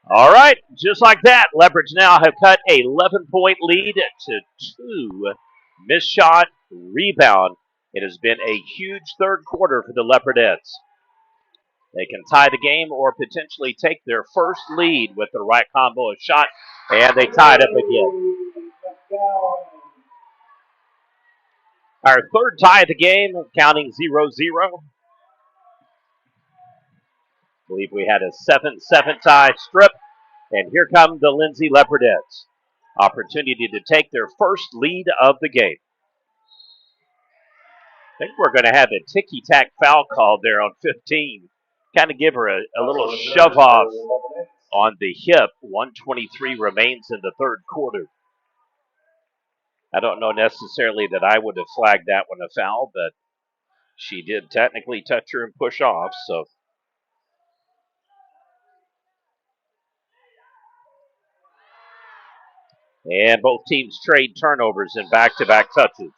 All right, just like that, Leopards now have cut a 11-point lead to 2. Missed shot, rebound. It has been a huge third quarter for the Leopardettes. They can tie the game or potentially take their first lead with the right combo of shot, and they tied up again. Our third tie of the game, counting 0-0. I believe we had a 7-7 tie strip, and here come the Lindsay Leopardettes. Opportunity to take their first lead of the game. I think we're going to have a ticky-tack foul called there on 15. Kind of give her a little shove off on the hip. 1:23 remains in the third quarter. I don't know necessarily that I would have flagged that one a foul, but she did technically touch her and push off, so. And both teams trade turnovers in back-to-back touches.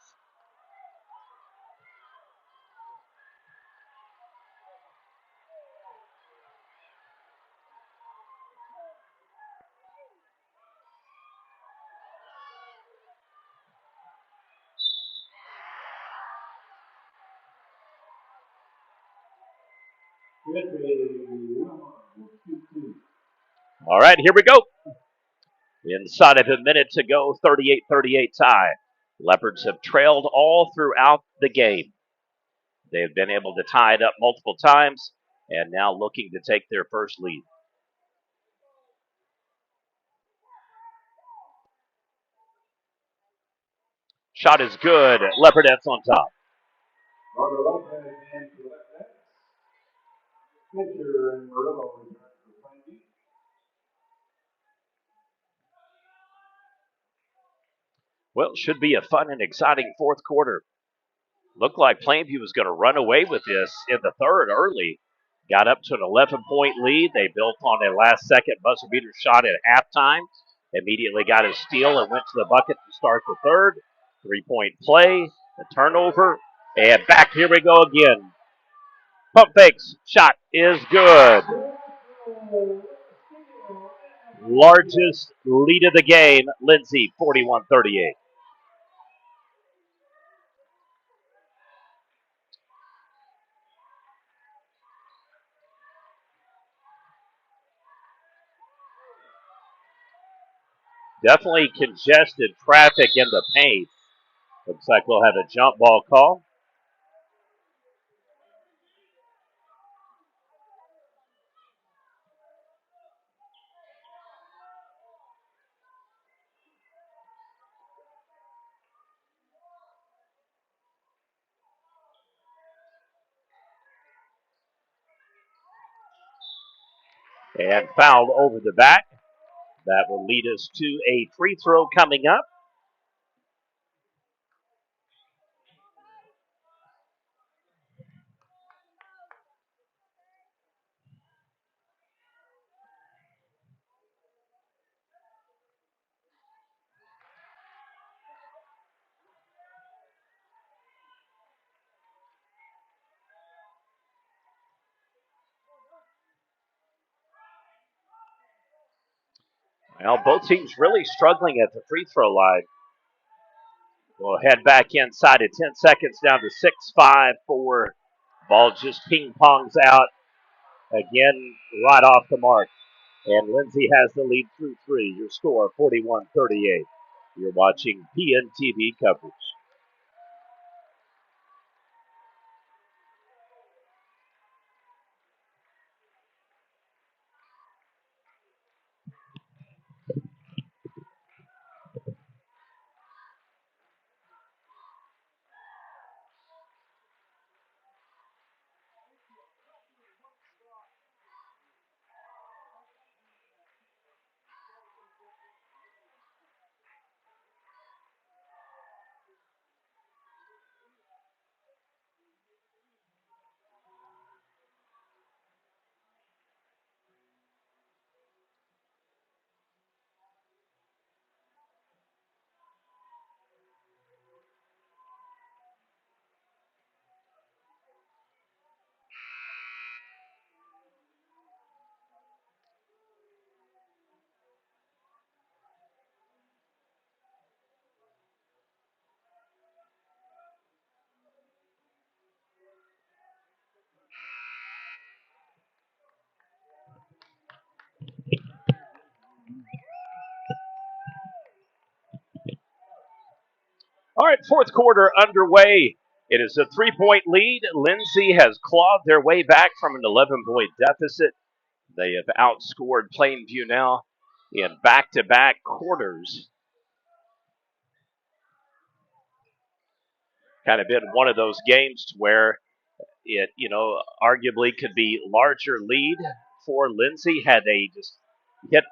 All right, here we go. Inside of a minute to go, 38-38 tie. Leopards have trailed all throughout the game. They've been able to tie it up multiple times and now looking to take their first lead. Shot is good. Leopardettes on top. Well, it should be a fun and exciting fourth quarter. Looked like Plainview was going to run away with this in the third early. Got up to an 11-point lead. They built on a last-second buzzer beater shot at halftime. Immediately got a steal and went to the bucket to start the third. 3-point play, a turnover, and back here we go again. Pump fakes. Shot is good. Largest lead of the game, Lindsay, 41-38. Definitely congested traffic in the paint. Looks like we'll have a jump ball call. And fouled over the back. That will lead us to a free throw coming up. Well, both teams really struggling at the free throw line. We'll head back inside at 10 seconds down to 6-5-4. Ball just ping pongs out again right off the mark. And Lindsay has the lead through three. Your score 41-38. You're watching PNTV coverage. All right, fourth quarter underway. It is a 3-point lead. Lindsay has clawed their way back from an 11-point deficit. They have outscored Plainview now in back-to-back quarters. Kind of been one of those games where it, arguably could be larger lead for Lindsay had they just hit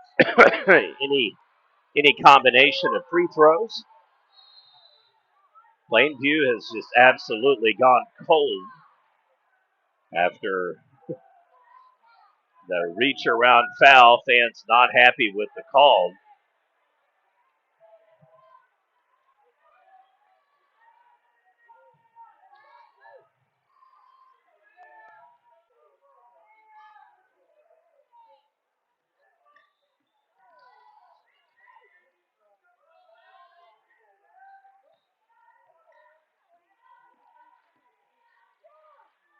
any combination of free throws. Plainview has just absolutely gone cold after the reach around foul. Fans not happy with the call.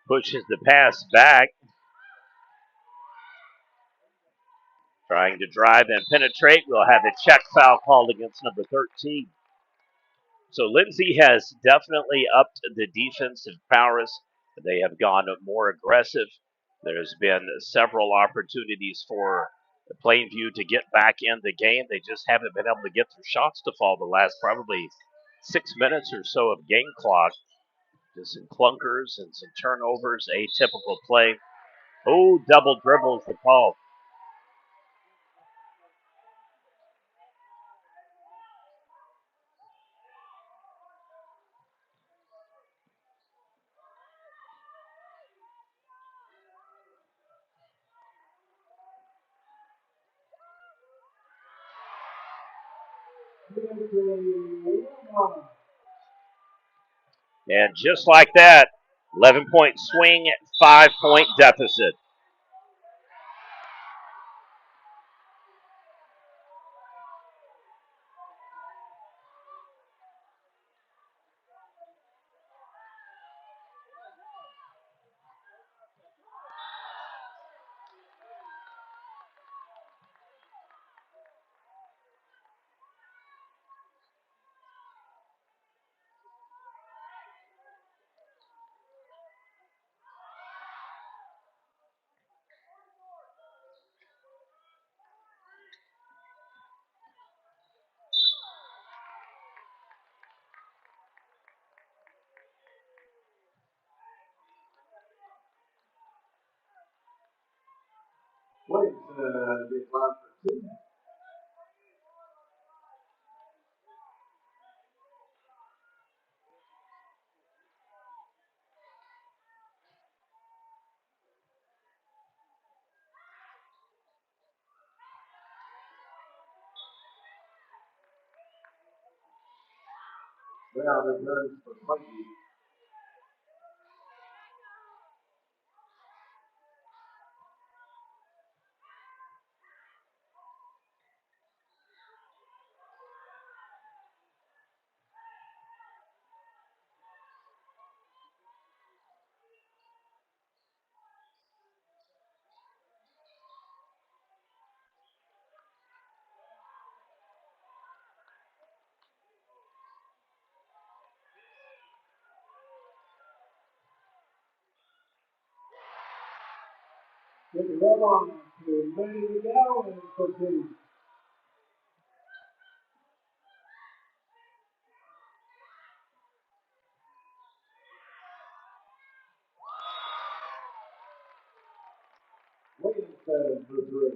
Pushes the pass back. Trying to drive and penetrate. We'll have a check foul called against number 13. So Lindsay has definitely upped the defensive prowess. They have gone more aggressive. There's been several opportunities for Plainview to get back in the game. They just haven't been able to get their shots to fall the last probably 6 minutes or so of game clock. Just some clunkers and some turnovers, atypical play. Oh, double dribbles the call. And just like that, 11-point swing, 5-point deficit. Well, returns for Plainview. Get the red on to ready to go and continue. Williams for three.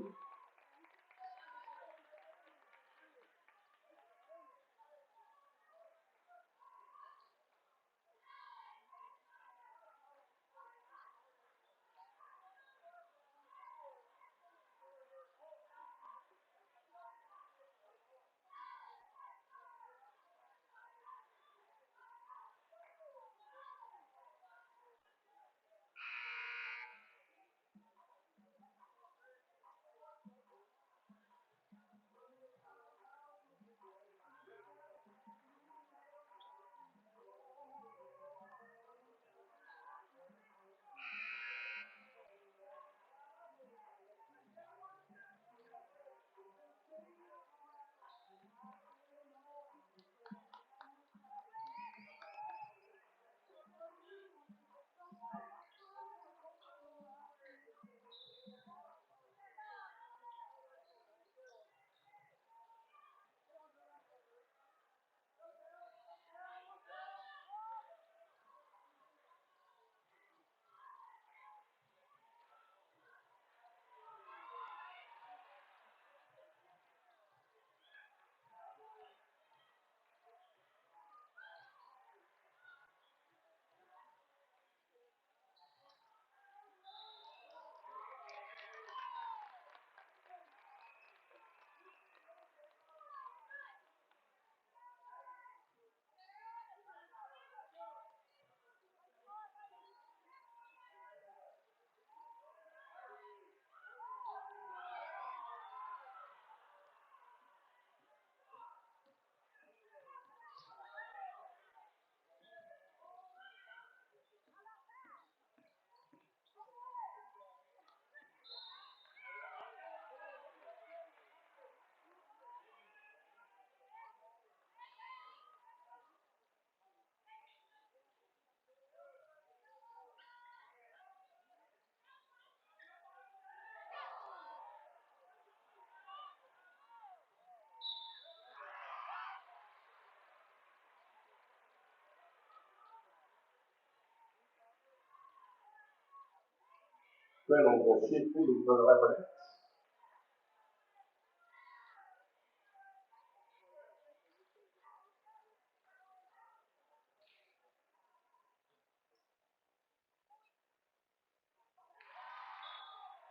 Reynolds will shoot two for the Leopards.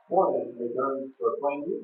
Morning returns for Plainview.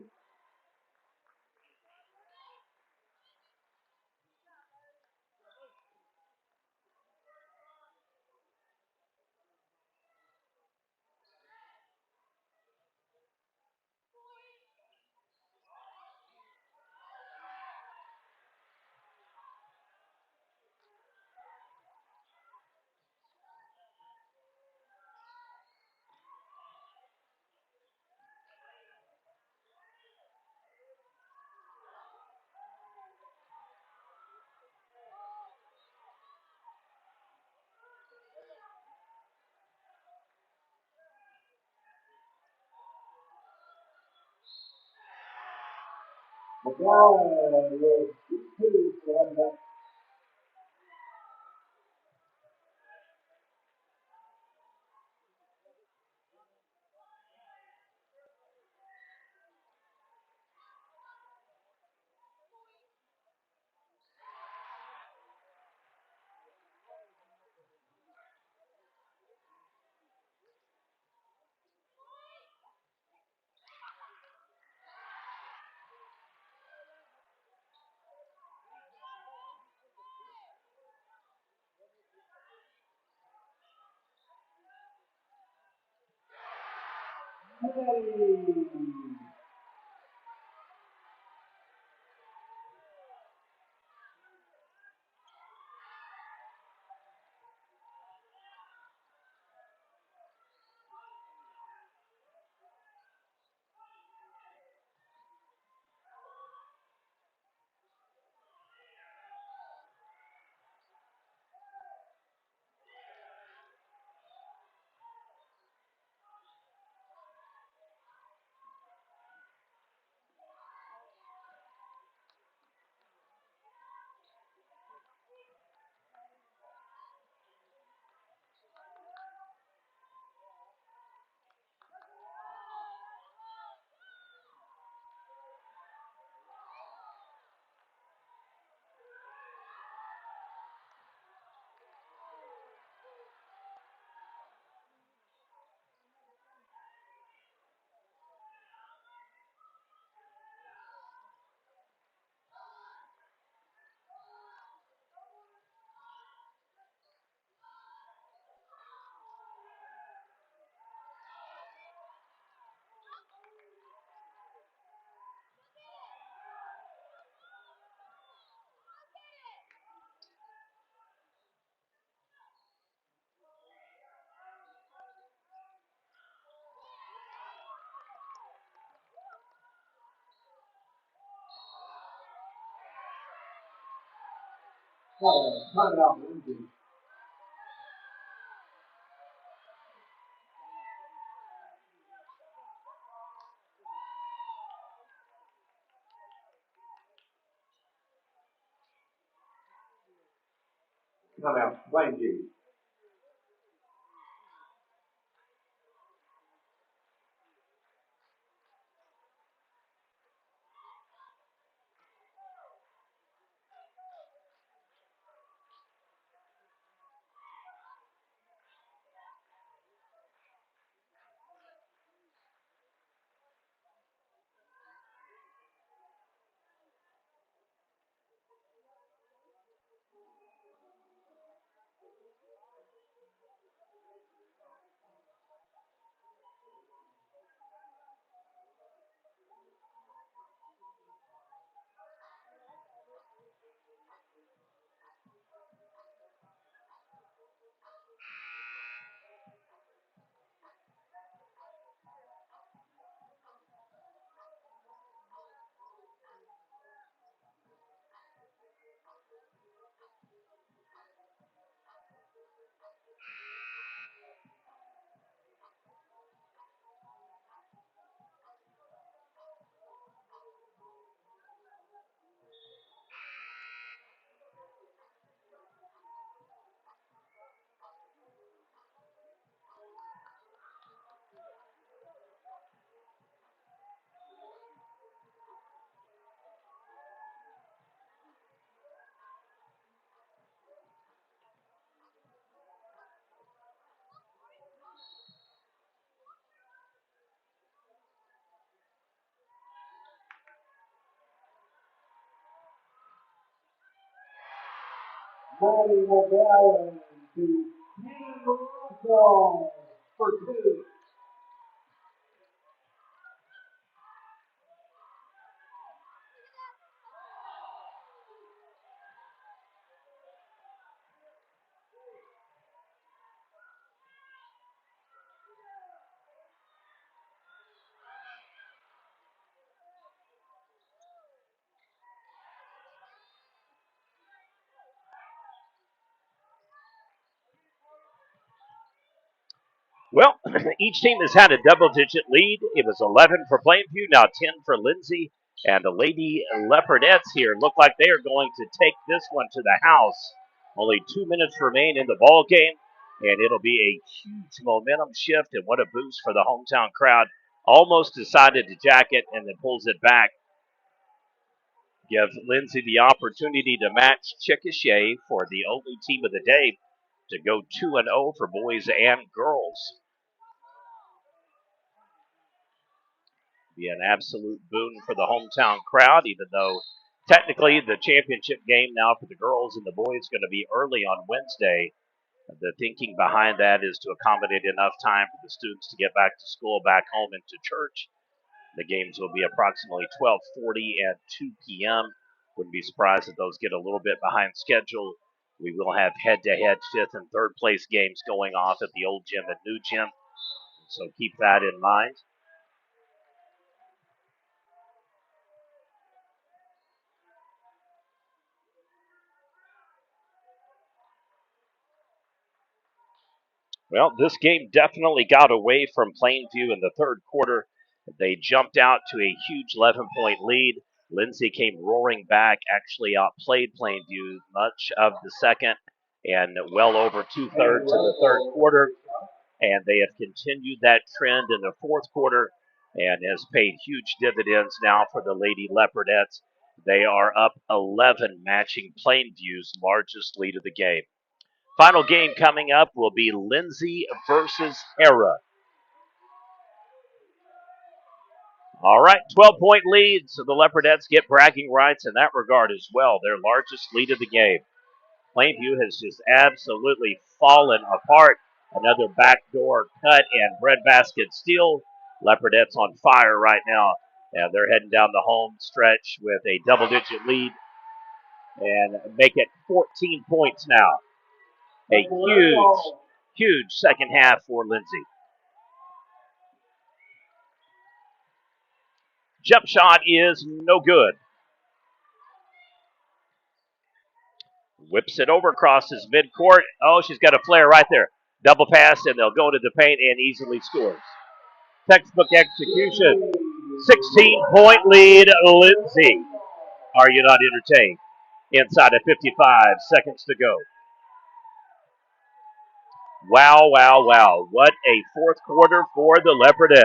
McGowan will shoot two for that. Timeout, Lindsay. Timeout, Plainview. Well, each team has had a double-digit lead. It was 11 for Plainview, now 10 for Lindsay. And the Lady Leopardettes here look like they are going to take this one to the house. Only 2 minutes remain in the ball game, and it'll be a huge momentum shift and what a boost for the hometown crowd. Almost decided to jack it and then pulls it back. Give Lindsay the opportunity to match Chickasha for the only team of the day to go 2-0 for boys and girls. Be an absolute boon for the hometown crowd, even though technically the championship game now for the girls and the boys is going to be early on Wednesday. The thinking behind that is to accommodate enough time for the students to get back to school, back home, and to church. The games will be approximately 12:40 and 2 p.m. Wouldn't be surprised if those get a little bit behind schedule. We will have head-to-head fifth and third place games going off at the old gym and new gym, so keep that in mind. Well, this game definitely got away from Plainview in the third quarter. They jumped out to a huge 11-point lead. Lindsay came roaring back, actually outplayed Plainview much of the second and well over two-thirds of the third quarter. And they have continued that trend in the fourth quarter and has paid huge dividends now for the Lady Leopardettes. They are up 11, matching Plainview's largest lead of the game. Final game coming up will be Lindsay versus Hera. All right, 12-point lead, so the Leopardettes get bragging rights in that regard as well, their largest lead of the game. Plainview has just absolutely fallen apart. Another backdoor cut and breadbasket steal. Leopardettes on fire right now. And they're heading down the home stretch with a double-digit lead and make it 14 points now. A huge second half for Lindsay. Jump shot is no good. Whips it over, crosses midcourt. Oh, she's got a flare right there. Double pass, and they'll go to the paint and easily scores. Textbook execution. 16-point lead, Lindsay. Are you not entertained? Inside of 55 seconds to go. Wow. What a fourth quarter for the Leopardettes.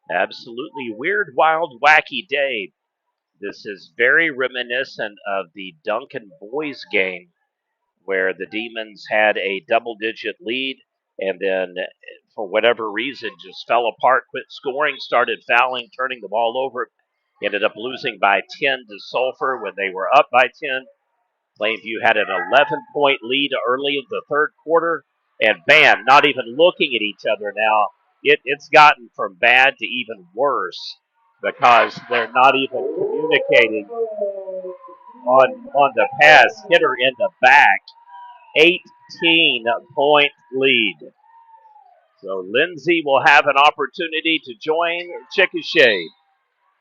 Absolutely weird, wild, wacky day. This is very reminiscent of the Duncan boys game where the Demons had a double-digit lead and then, for whatever reason, just fell apart, quit scoring, started fouling, turning the ball over, ended up losing by 10 to Sulphur when they were up by 10. Plainview had an 11-point lead early in the third quarter, and bam, not even looking at each other now. It's gotten from bad to even worse because they're not even communicating on the pass. Hitter in the back. 18-point lead. So Lindsay will have an opportunity to join Chickasha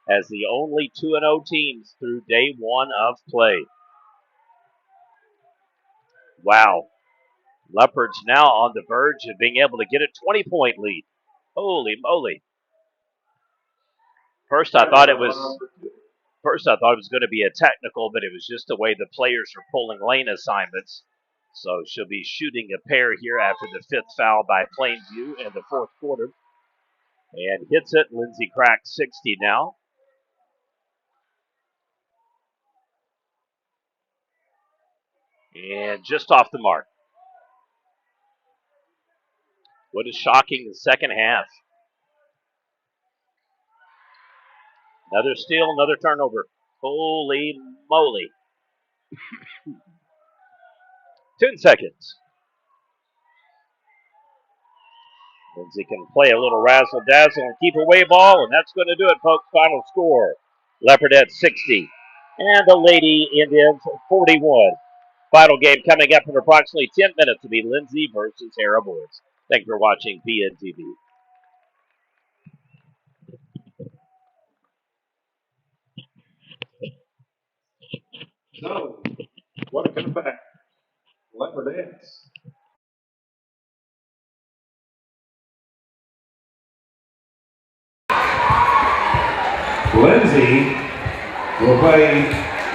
as the only 2-0 teams through day one of play. Wow. Leopards now on the verge of being able to get a 20-point lead. Holy moly. First I thought it was going to be a technical, but it was just the way the players are pulling lane assignments. So she'll be shooting a pair here after the 5th foul by Plainview in the 4th quarter. And hits it. Lindsay cracks 60 now. And just off the mark. What a shocking second half. Another steal, another turnover. Holy moly. 10 seconds. Lindsay can play a little razzle-dazzle and keep away ball, and that's going to do it, folks. Final score. Leopardette 60 and the Lady Indians 41. Final game coming up in approximately 10 minutes to be Lindsay versus Hera Boys. Thank you for watching PNTV. So, what a comeback. Leopardettes. Lindsay will play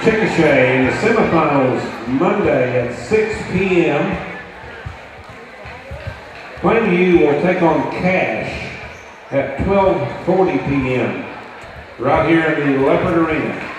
Chickasha in the semifinals Monday at 6 p.m. Plainview will take on Cash at 12:40 p.m. right here in the Leopard Arena.